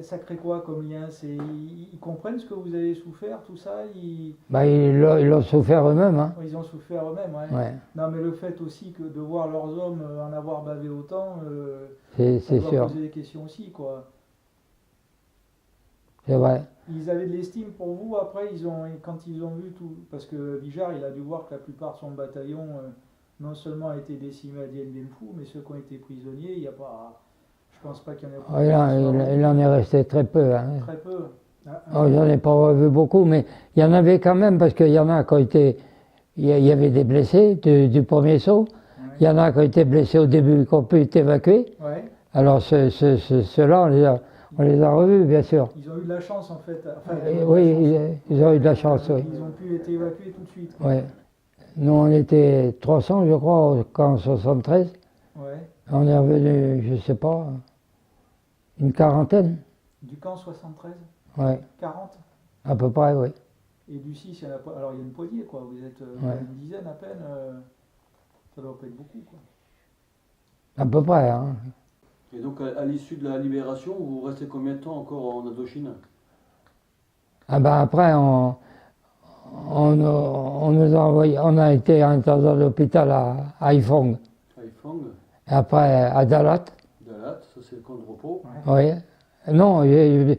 Ça crée quoi comme lien? Ils comprennent ce que vous avez souffert, tout ça? Bah, ils l'ont souffert eux-mêmes. Hein. Ils ont souffert eux-mêmes, ouais. Ouais. Non, mais le fait aussi que de voir leurs hommes en avoir bavé autant, C'est ça doit sûr. poser des questions aussi, quoi. C'est vrai. Ils avaient de l'estime pour vous, après, quand ils ont vu tout... Parce que Bijar, il a dû voir que la plupart de son bataillon, non seulement a été décimé à Dien Bien Phu, mais ceux qui ont été prisonniers, il n'y a pas... Je pense pas qu'il y en ait pas. Il en est resté très peu. Hein. Très peu. Oh, j'en ai pas revu beaucoup, mais il y en avait quand même, parce qu'il y en a qui ont été... Il y avait des blessés du premier saut. Ouais. Il y en a qui ont été blessés au début, qui ont pu être évacués. Ouais. Alors ceux-là, on les a revus, bien sûr. Ils ont eu de la chance, en fait. Enfin, Oui, ils ont eu de la chance, oui. Ils ont pu être évacués tout de suite. Oui. Nous, on était 300, je crois, au camp 73. Ouais. On est revenu, je sais pas, une quarantaine. Du camp 73, Oui, 40. à peu près, oui. Et du 6, il y en a pas. Alors, il y a une poignée, quoi. Vous êtes Ouais. une dizaine à peine. Ça doit pas être beaucoup, quoi. À peu près, hein. Et donc à l'issue de la libération, vous restez combien de temps encore en Indochine? Ah ben après, on nous a envoyé, on a été interdit à l'hôpital à Haiphong. Haiphong, Et après à Dalat, Dalat, ça c'est le camp de repos. oui. Non, oui,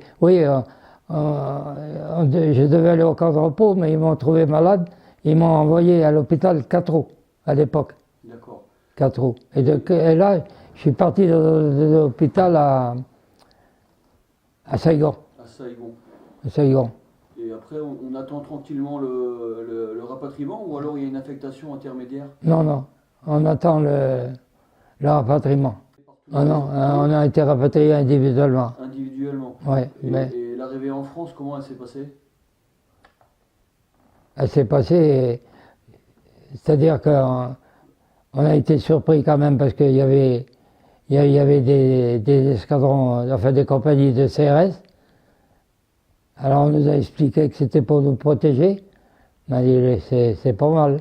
je devais aller au camp de repos, mais ils m'ont trouvé malade. Ils m'ont envoyé à l'hôpital Catrou, à l'époque, D'accord. Catrou. Et là, je suis parti de l'hôpital à Saigon. À Saigon. À Saigon. Et après, on attend tranquillement le rapatriement ou alors il y a une affectation intermédiaire? Non, on attend le rapatriement. Ah non, on a été rapatrié individuellement. Individuellement. Oui, Et, mais et l'arrivée en France, comment elle s'est passée? elle s'est passée, c'est-à-dire qu'on a été surpris quand même parce qu'il y avait des escadrons, enfin des compagnies de CRS. Alors on nous a expliqué que c'était pour nous protéger. On a dit c'est pas mal.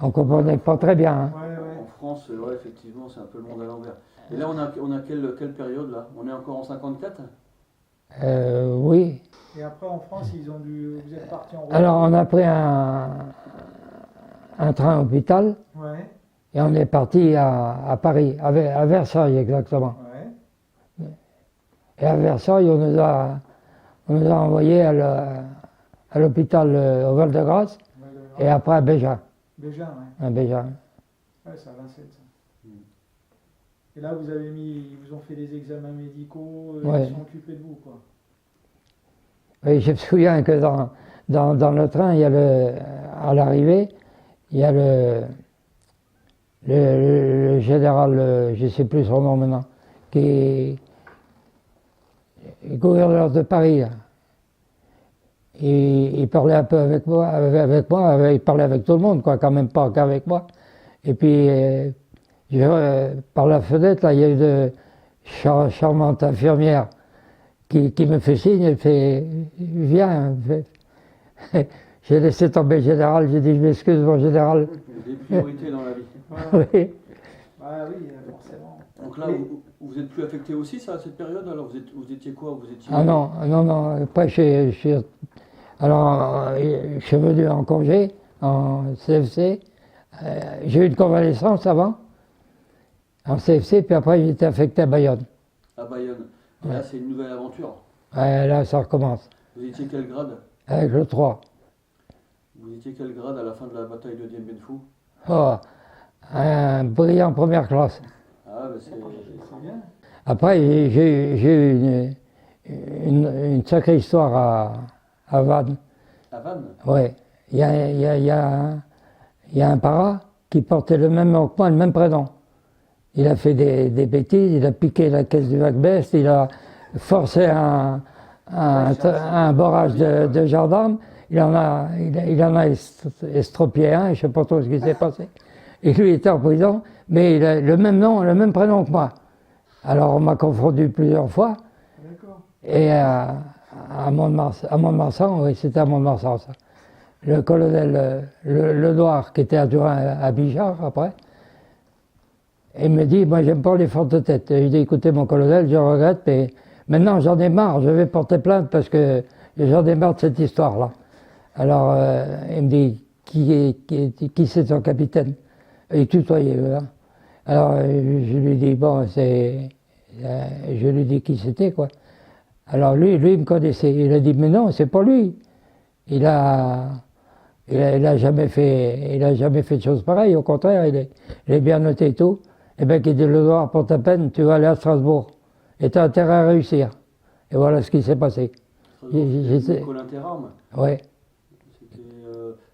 On comprenait pas très bien. Hein. Ouais, ouais. En France, ouais, effectivement, c'est un peu le monde à l'envers. Et là, on a quelle période là? On est encore en 54? Oui. Et après, en France, vous êtes parti en route. Alors on a pris un train hôpital Ouais, et on est parti à Paris, à Versailles exactement. ouais. Et à Versailles, on nous a envoyés à l'hôpital au Val-de-Grâce et après à Béja. Déjà, ouais. À Béja. Ouais, c'est à Vincennes, ça. Mm. Et là, ils vous ont fait des examens médicaux, Ouais. ils se sont occupés de vous, quoi. Oui, je me souviens que dans le train, à l'arrivée, il y a le général, je ne sais plus son nom maintenant, qui est gouverneur de Paris. Là. Il parlait un peu avec moi, il parlait avec tout le monde, quoi, quand même pas qu'avec moi. Et puis, par la fenêtre, là, il y a une charmante infirmière qui me fait signe, elle fait « Viens ». J'ai laissé tomber le général, j'ai dit « Je m'excuse, mon général Des priorités dans la vie. ». Oui. Ah oui, forcément. Donc là, vous êtes plus affecté aussi ça, à cette période? Alors vous étiez quoi? Vous étiez... Ah non. Après, je suis venu en congé, en CFC. J'ai eu une convalescence avant, en CFC, puis après, j'ai été affecté à Bayonne. À Bayonne. Et là, c'est une nouvelle aventure. Là, ça recommence. Vous étiez quel grade? Avec le 3. Vous étiez quel grade à la fin de la bataille de Dien Bien Phu? Oh, un brillant première classe. Ah, bah c'est... C'est bien. Après, j'ai eu une sacrée histoire à Vannes. À Vannes? Oui. Il y a un para qui portait le même nom que moi, le même prénom. Il a fait des bêtises, il a piqué la caisse du Macbeth, il a forcé un barrage de gendarmes, il en a estropié un, je ne sais pas trop ce qui s'est passé. Et lui était en prison, mais il a le même nom, le même prénom que moi. Alors on m'a confondu plusieurs fois, D'accord. et à Mont-de-Marsan, oui, c'était à Mont-de-Marsan ça. Le colonel le Noir, qui était adjoint à Bichard après, il me dit, moi j'aime pas les fortes têtes. Je dis, écoutez mon colonel, je regrette, mais Maintenant, j'en ai marre, je vais porter plainte parce que j'en ai marre de cette histoire-là. Alors, il me dit, qui c'est ton capitaine? Il tutoyait, hein. Alors, je lui dis, bon, je lui dis qui c'était, quoi. Alors, lui, il me connaissait. Il a dit, mais non, c'est pas lui. Il a jamais fait de choses pareilles. Au contraire, il est bien noté et tout. Et bien, qu'il dit, le noir, pour ta peine, tu vas aller à Strasbourg. Et tu as intérêt à réussir. Et voilà ce qui s'est passé. Colin Terrarme. Oui,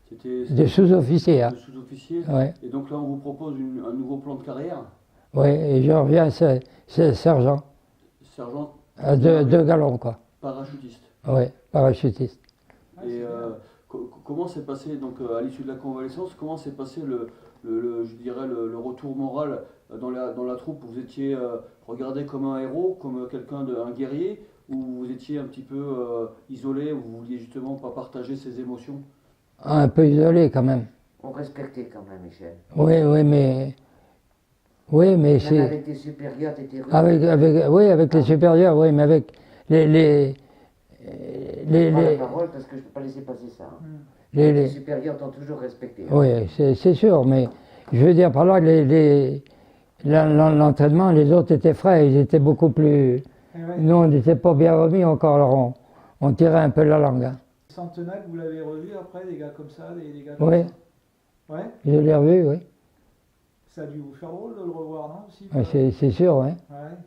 C'était des sous-officiers. Hein. de sous-officier. Ouais. Et donc là, on vous propose un nouveau plan de carrière. Oui, et je reviens, c'est sergent. Sergent. À deux galons, quoi. Parachutiste. Oui, parachutiste. Et comment s'est passé, donc à l'issue de la convalescence, comment s'est passé je dirais le retour moral dans la troupe? Vous étiez regardé comme un héros, comme un guerrier, ou vous étiez un petit peu isolé, ou vous vouliez justement pas partager ses émotions? Un peu isolé, quand même. On respectait quand même, Michel. Oui, mais... Oui, mais Même c'est... avec tes supérieurs, t'étais rude. Oui, avec les supérieurs, oui, mais avec les Je prends la parole parce que je ne peux pas laisser passer ça. Hein. Les supérieurs t'ont toujours respecté. Hein. Oui, c'est sûr, mais je veux dire par là, l'entraînement, les autres étaient frais, ils étaient beaucoup plus... Eh ouais. Nous, on n'était pas bien remis encore, alors on tirait un peu la langue. Hein. Centenac, vous l'avez revu après, des gars comme ça, des gars comme Oui, ça? Ouais. je l'ai revu, oui. Ça a dû vous faire drôle de le revoir, non aussi, Ouais, c'est sûr, oui. Ouais.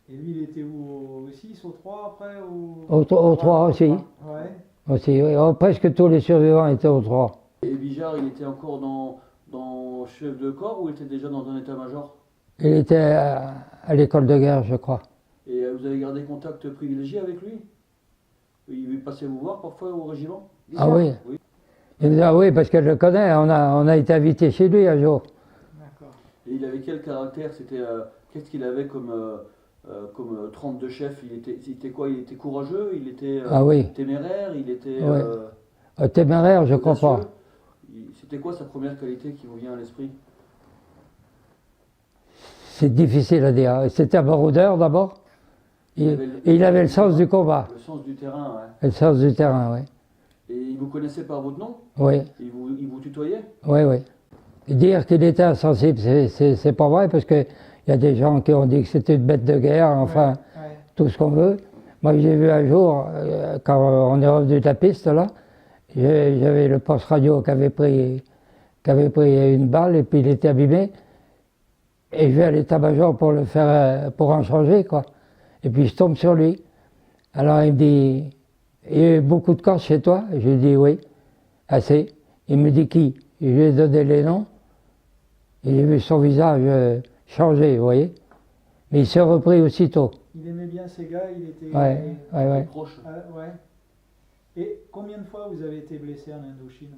Et lui, il était où? Au 6, au 3 après Au 3 aussi. Ouais. Aussi, oui. Oh, presque tous les survivants étaient au 3. Et Bijard, il était encore dans chef de corps ou il était déjà dans un état-major? Il était à l'école de guerre, je crois. Et vous avez gardé contact privilégié avec lui? Il passait vous voir parfois au régiment? Ah oui. Oui. Il me dit, ah oui, parce que je le connais, on a été invité chez lui un jour. D'accord. Et il avait quel caractère? Qu'est-ce qu'il avait comme trempe de chef? Il était quoi? Il était courageux? Il était Ah oui. téméraire? Il était Ouais. Téméraire, je crois pas. audacieux? C'était quoi sa première qualité qui vous vient à l'esprit? C'est difficile à dire. C'était un baroudeur d'abord. Il avait le sens du combat. Le sens du terrain, ouais. Le sens du terrain, oui. Et il vous connaissait par votre nom? Oui, Il vous tutoyait? oui, oui. Dire qu'il était insensible, c'est pas vrai, parce qu'il y a des gens qui ont dit que c'était une bête de guerre, enfin, Ouais. tout ce qu'on veut. Moi, j'ai vu un jour, quand on est revenu de la piste, là, j'avais le poste radio qui avait pris une balle, et puis il était abîmé. Et je vais à l'état-major pour le faire, pour en changer, quoi. Et puis je tombe sur lui. Alors il me dit, il y a eu beaucoup de Corses chez toi? Je lui dis oui, assez. Il me dit qui? Je lui ai donné les noms. Et j'ai vu son visage changer, vous voyez. Mais il s'est repris aussitôt. Il aimait bien ces gars, il était... Ouais. Proche. Ouais. Et combien de fois vous avez été blessé en Indochine?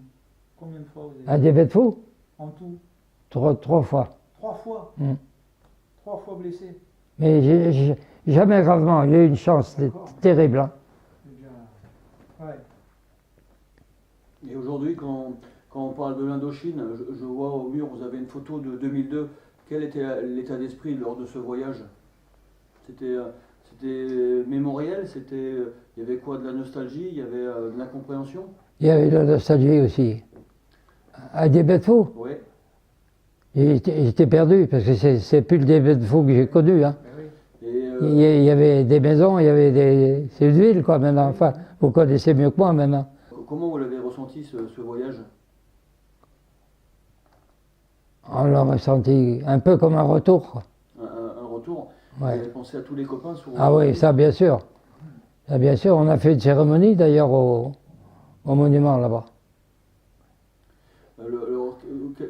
Combien de fois vous Un avez... diabète fou? En tout? Trois fois. 3 fois? Mm. 3 fois blessé? Mais jamais gravement, j'ai eu une chance terrible. Hein. C'est déjà... Ouais. Et aujourd'hui, quand on parle de l'Indochine, je vois au mur, vous avez une photo de 2002. Quel était l'état d'esprit lors de ce voyage? C'était mémoriel, il y avait quoi? De la nostalgie, il y avait de l'incompréhension? Il y avait de la nostalgie aussi. Un diabète fou? Oui. J'étais perdu, parce que c'est plus le diabète fou que j'ai connu. Hein. Ben oui. Et Il y avait des maisons, il y avait c'est une ville, quoi, maintenant. Enfin, vous connaissez mieux que moi, maintenant. comment vous l'avez ressenti ce voyage? On l'a ressenti un peu comme un retour, quoi. Un retour? Ouais. Vous avez pensé à tous les copains sur Ah oui, ça bien sûr. Ça bien sûr, on a fait une cérémonie d'ailleurs au monument là-bas.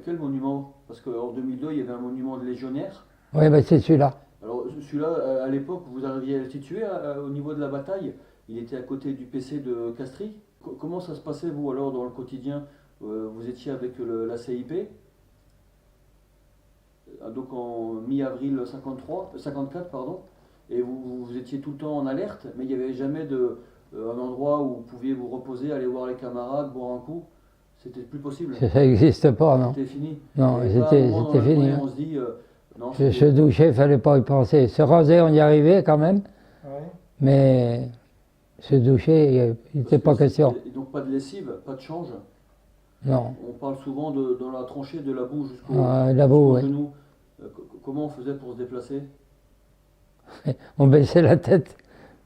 Quel monument? Parce qu'en 2002, il y avait un monument de légionnaires. Oui, ben c'est celui-là. Alors celui-là, à l'époque, vous arriviez à le situer au niveau de la bataille. Il était à côté du PC de Castries. Comment ça se passait, vous, alors, dans le quotidien? Vous étiez avec la CIP, donc en mi-avril 54, pardon, et vous étiez tout le temps en alerte, mais il n'y avait jamais un endroit où vous pouviez vous reposer, aller voir les camarades, boire un coup. C'était plus possible. Ça n'existe pas, non. C'était fini. Non, Et là, à un moment dans c'était la fini. journée, Hein. on se dit, Non, Se doucher, il ne fallait pas y penser. Se raser, on y arrivait quand même, Ouais. mais se doucher, il n'était pas question. Et donc pas de lessive, pas de change. Non. On parle souvent dans la tranchée de la boue jusqu'au La boue, oui. genou. Comment on faisait pour se déplacer? On baissait la tête.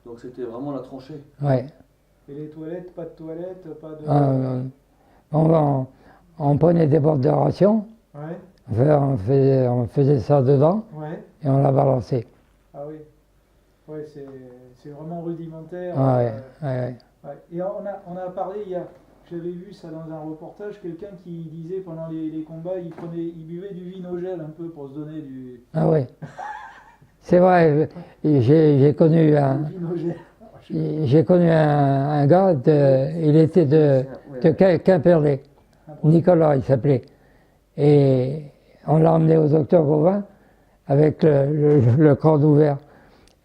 Donc c'était vraiment la tranchée. Ouais. Et les toilettes, pas de toilettes, pas de... On prenait des boîtes de rations, Ouais, on faisait ça dedans ouais. et on la balançait. Ah oui. Ouais, c'est vraiment rudimentaire. Ouais, ouais. Ouais. Et on a parlé j'avais vu ça dans un reportage, quelqu'un qui disait pendant les combats, il buvait du vinogel un peu pour se donner du Ah oui. C'est vrai, j'ai connu vinogel. un gars, il était de Quimperlé, Nicolas il s'appelait. Et on l'a emmené au docteur Gauvin avec le crâne ouvert.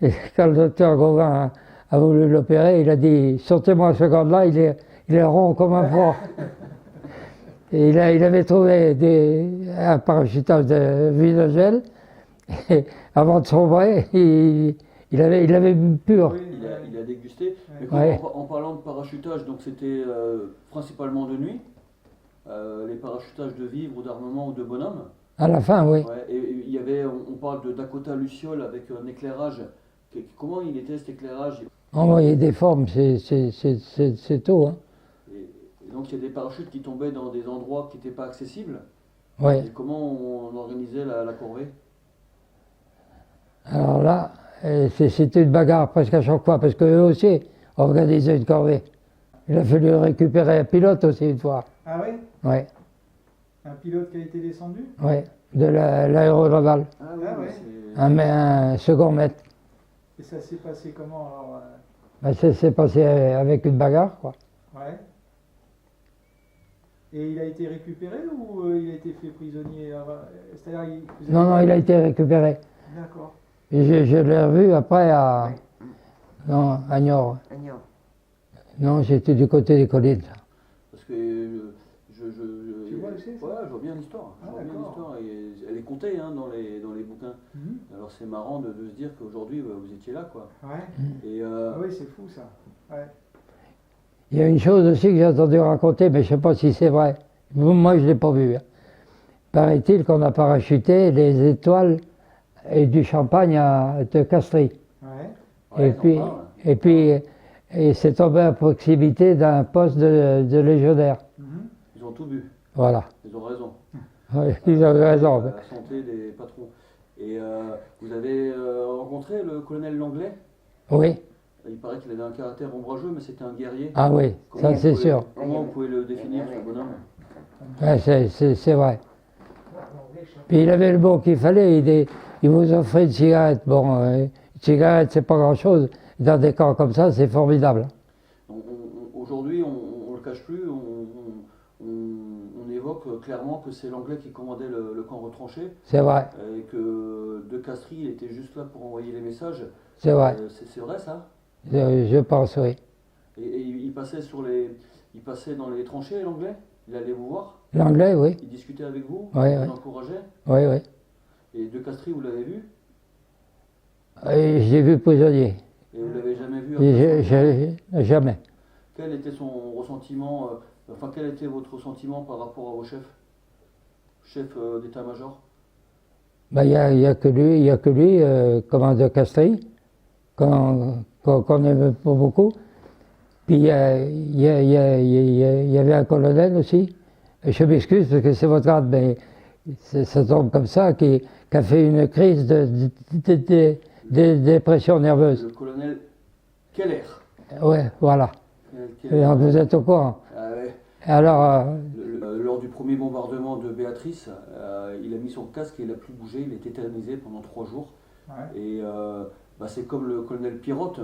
Et quand le docteur Gauvin a voulu l'opérer, il a dit « Sortez-moi ce gars-là, il est rond comme un four ». Et il avait trouvé un parachutage de vinogel. Et avant de sombrer, il avait bu pur. Oui, il a dégusté. Mais Ouais. en parlant de parachutage, donc c'était principalement de nuit, les parachutages de vivres ou d'armement ou de bonhomme. À la fin, oui. Ouais, et il y avait, on parle de Dakota Luciole avec un éclairage. Comment il était cet éclairage? Envoyer des formes, c'est tout. Hein. Et donc il y a des parachutes qui tombaient dans des endroits qui n'étaient pas accessibles. Ouais. Et comment on organisait la corvée? Alors là, c'était une bagarre presque à chaque fois, parce qu'eux aussi organisaient une corvée. Il a fallu récupérer un pilote aussi une fois. Ah oui? Ouais, Un pilote qui a été descendu? ouais, de l'aéronaval. Ah oui, Ah ouais. c'est- Un second maître. Et ça s'est passé comment alors? Ben, ça s'est passé avec une bagarre, quoi. Ouais. Et il a été récupéré ou il a été fait prisonnier? C'est-à-dire, Non, il a été récupéré. D'accord. Et je l'ai revu après à Niort. Agnan. Non, j'étais du côté des collines. Ça. Parce que Tu vois aussi, ça? ouais, je vois bien l'histoire. Ah, Je vois bien d'accord. l'histoire. Et elle est contée hein, dans les bouquins. Mhm. Alors c'est marrant de se dire qu'aujourd'hui vous étiez là, quoi. Ouais. Et Ah oui, c'est fou ça. Ouais. Il y a une chose aussi que j'ai entendu raconter, mais je ne sais pas si c'est vrai. Moi, je ne l'ai pas vu. Hein. Paraît-il qu'on a parachuté les étoiles et du champagne de Castries. Ouais. ouais, on parle. Et c'est tombé à proximité d'un poste de légionnaire. Mhm. Ils ont tout bu. Voilà. Ils ont raison. Ouais, ils avaient raison. La santé des patrons. Et vous avez rencontré le colonel Langlais? Oui. Il paraît qu'il avait un caractère ombrageux, mais c'était un guerrier. Ah oui, Comment ça vous c'est pouvez- sûr. Comment vous pouvez le définir, ce bonhomme? Ouais, c'est vrai. Puis il avait le bon qu'il fallait. Il vous offrait une cigarette. Bon, une cigarette, c'est pas grand-chose. Dans des camps comme ça, c'est formidable. Aujourd'hui, on ne le cache plus, on évoque clairement que c'est l'Anglais qui commandait le camp retranché C'est vrai, et que De Castries il était juste là pour envoyer les messages. c'est vrai. C'est vrai ça? Je pense, oui. Et il passait il passait dans les tranchées, l'Anglais? Il allait vous voir? L'anglais, oui. Il discutait avec vous? Oui, Il oui. vous encourageait? Oui, oui. Et De Castries, vous l'avez vu? Et j'ai vu prisonnier. Et vous l'avez jamais vu Et après ça? jamais. Quel était son ressentiment, enfin quel était votre ressentiment par rapport à vos chefs d'état-major? Ben, il y a que lui, commandeur Castries, qu'on aime pas beaucoup. Puis il y avait un colonel aussi. Je m'excuse parce que c'est votre grade, mais ça tombe comme ça, qui a fait une crise de dépression nerveuse. Le colonel Keller. Ouais, voilà. Keller. Donc vous êtes au courant. Ah ouais. Alors, Lors du premier bombardement de Béatrice, il a mis son casque et il n'a plus bougé, il est éternisé pendant 3 jours. Ouais. Et c'est comme le colonel Pirotte.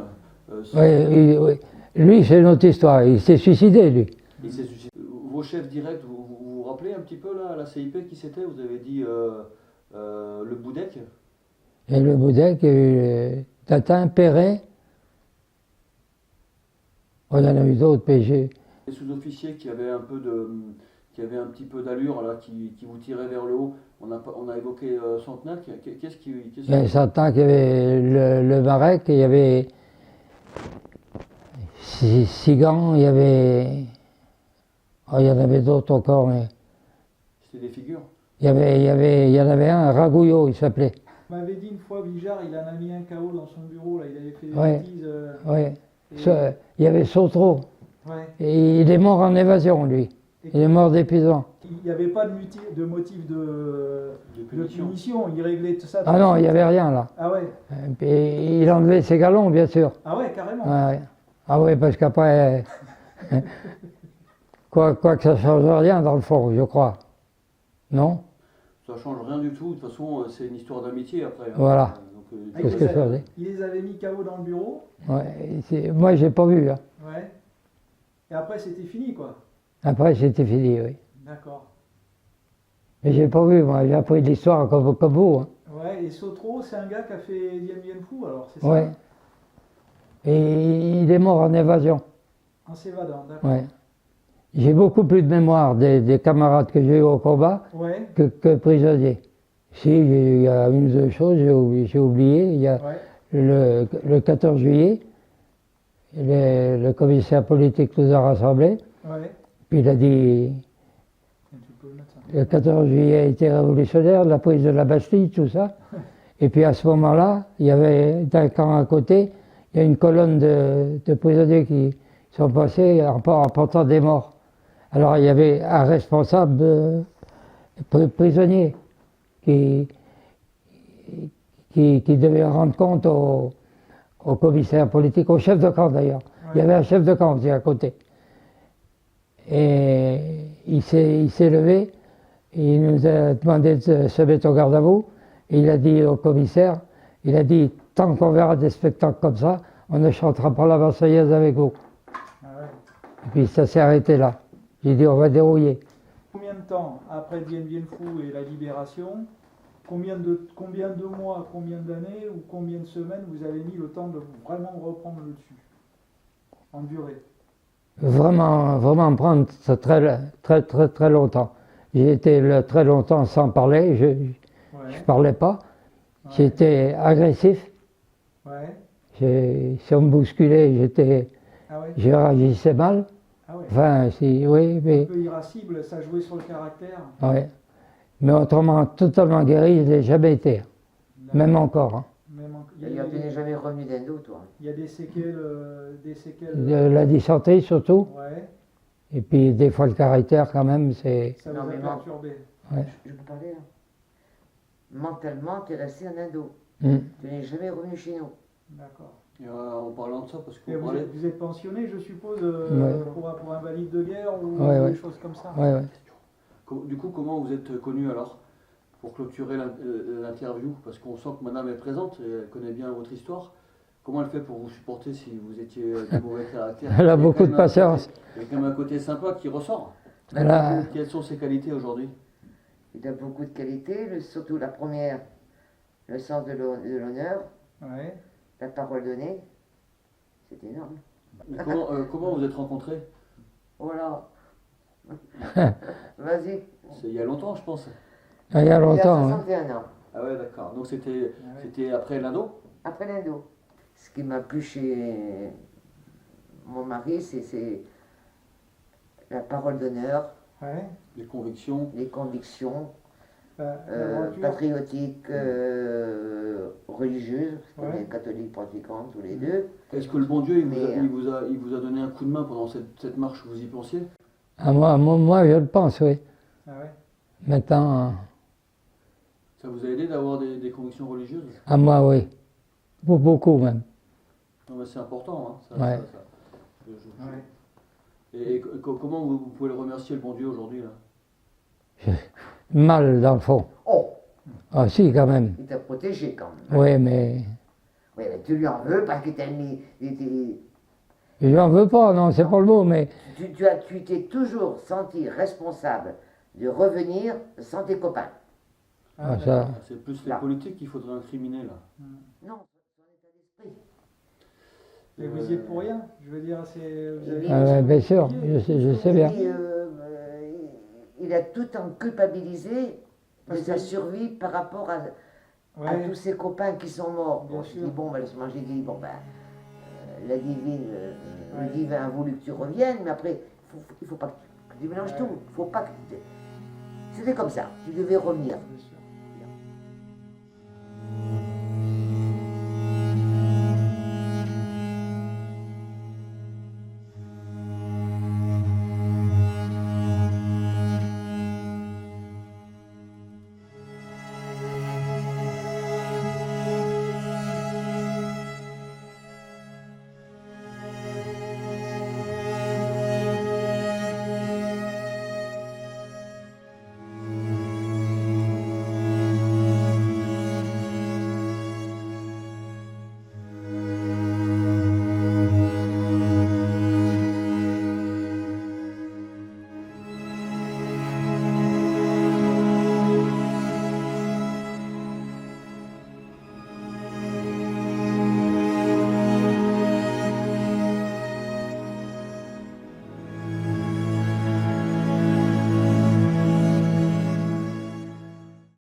oui, lui, c'est une autre histoire. Il s'est suicidé, lui. Il s'est suicidé. Vos chefs directs, vous rappelez un petit peu là, la CIP qui c'était? Vous avez dit le Boudec. Et le Boudec, il y a eu Tatin, Perret. On en a eu d'autres, PG. Les sous-officiers qui avaient un petit peu d'allure là, qui vous tiraient vers le haut. On a évoqué Santenac. Qu'est-ce qui... Ben, Santenac, il y avait le Marek, il y avait Sigan, il y avait... Oh, il y en avait d'autres encore, mais... C'était des figures. Il y en avait un, Ragouillot, il s'appelait. Vous m'avez dit une fois, Bijard, il en a mis un KO dans son bureau, là, il avait fait des Ouais. bêtises. Ouais. Et- Il y avait Sautreau. ouais. Et il est mort en évasion, lui. Il est mort d'épuisement. Il n'y avait pas de motif de punition, il réglait tout ça. Ah non, il n'y avait rien là. Ah ouais, Et il enlevait ses galons, bien sûr. ah ouais, carrément. Ouais. Ah oui, parce qu'après, quoi que ça ne change rien dans le fond, je crois. Non? Ça change rien du tout. De toute façon, c'est une histoire d'amitié après. Hein. Voilà. Donc, C'est ce que ça dit. Il les avait mis KO dans le bureau, Ouais, moi, j'ai pas vu. Hein. ouais. Et après, c'était fini, quoi. Après, c'était fini, oui. D'accord. Mais j'ai pas vu, moi, j'ai appris l'histoire comme vous. Hein. Ouais, et Sautreau, c'est un gars qui a fait Dien Bien Phu, alors, c'est ça? Ouais. Et il est mort en évasion. En s'évadant, d'accord. Ouais. J'ai beaucoup plus de mémoire des camarades que j'ai eu au combat Ouais, que prisonniers. Si, il y a une ou deux choses, j'ai oublié. Il y a ouais, le 14 juillet, le commissaire politique nous a rassemblés. ouais. Puis il a dit, Tu peux le mettre ça. le 14 juillet a été révolutionnaire, la prise de la Bastille, tout ça. Et puis à ce moment-là, il y avait d'un camp à côté, il y a une colonne de prisonniers qui sont passés en portant des morts. Alors il y avait un responsable prisonnier qui devait rendre compte au commissaire politique, au chef de camp d'ailleurs. Il y avait un chef de camp aussi à côté. Et il s'est levé, et il nous a demandé de se mettre au garde à vous. Et il a dit au commissaire, il a dit, tant qu'on verra des spectacles comme ça, on ne chantera pas la Marseillaise avec vous. Ah ouais. Et puis ça s'est arrêté là. J'ai dit, on va dérouiller. Combien de temps après Dien Bien Phu et la libération, combien de mois, combien d'années ou combien de semaines vous avez mis le temps de vraiment reprendre le dessus en durée? Vraiment prendre ça très longtemps. J'ai été très longtemps sans parler, je Ouais, parlais pas. ouais, J'étais agressif. ouais. Si on me bousculait, Ah ouais, je réagissais mal. ah ouais. Enfin, oui, Un mais, peu irascible, ça jouait sur le caractère. ouais. Mais autrement, totalement guéri, je n'ai jamais été. Même encore. Hein. Même en- D'ailleurs, tu n'es jamais revenu d'Indo, toi. il y a des séquelles, La dysenterie surtout. ouais, Et puis des fois le caractère quand même, c'est... ça vous Non, a mais perturbé. Ouais. Je peux parler, hein. Mentalement, tu es resté en Indo. Mm. Tu n'es jamais revenu chez nous. D'accord. Et, en parlant de ça, parce que Et vous parlez... vous êtes pensionné, je suppose, Ouais. pour invalide de guerre ou Ouais, des ouais. choses comme ça. Ouais, ouais. Du coup, comment vous êtes connu alors pour clôturer l'interview? Parce qu'on sent que madame est présente et elle connaît bien votre histoire. Comment elle fait pour vous supporter si vous étiez de mauvais caractère? Elle a Il y beaucoup quand de même un patience. côté- Il y a quand même un côté sympa qui ressort. Elle a- Quelles sont ses qualités aujourd'hui? Il a beaucoup de qualités, surtout la première, le sens de l'honneur, Ouais. la parole donnée. C'est énorme. Comment vous êtes rencontrés? Voilà. Vas-y. C'est il y a longtemps, je pense. Il y a Il a longtemps. Hein. 61 ans. Ah ouais, d'accord. Donc c'était après l'Indo? Après l'Indo. Ce qui m'a plu chez mon mari, c'est la parole d'honneur, Ouais. Les convictions. les convictions L'aventure. patriotiques, religieuses, parce qu'on Ouais. est catholiques pratiquants tous les deux. Est-ce que le bon Dieu, Mais, il vous a donné un coup de main pendant cette marche, vous y pensiez? Ah, moi, je le pense, oui. Ah ouais. Maintenant, Ça vous a aidé d'avoir des convictions religieuses? à moi, oui. Beaucoup même. Non, mais c'est important, hein. Ouais. Ouais. Et comment vous pouvez le remercier, le bon Dieu, aujourd'hui là? Mal, dans le fond. Oh, Ah, si, quand même. il t'a protégé quand même. Oui, mais Oui, mais tu lui en veux parce que t'as mis. je n'en veux pas, non, c'est pas le mot, mais Tu t'es toujours senti responsable de revenir sans tes copains. ah, ça, C'est plus les Là. politiques qu'il faudrait incriminer là. Non, son état d'esprit. Mais vous y êtes pour rien. Je veux dire, vous avez- ah, ouais, bien sûr, je sais bien. Il a tout en culpabilisé Parce sa que- survie par rapport à Ouais. tous ses copains qui sont morts. Bien Bon, je sûr. dis, bon, ben, j'ai dit, bon, ben, la divine, Ouais. le divin a voulu que tu reviennes, mais après, il faut pas que tu mélanges Ouais. tout. Il faut pas que tu... C'était comme ça, tu devais revenir. Bien sûr.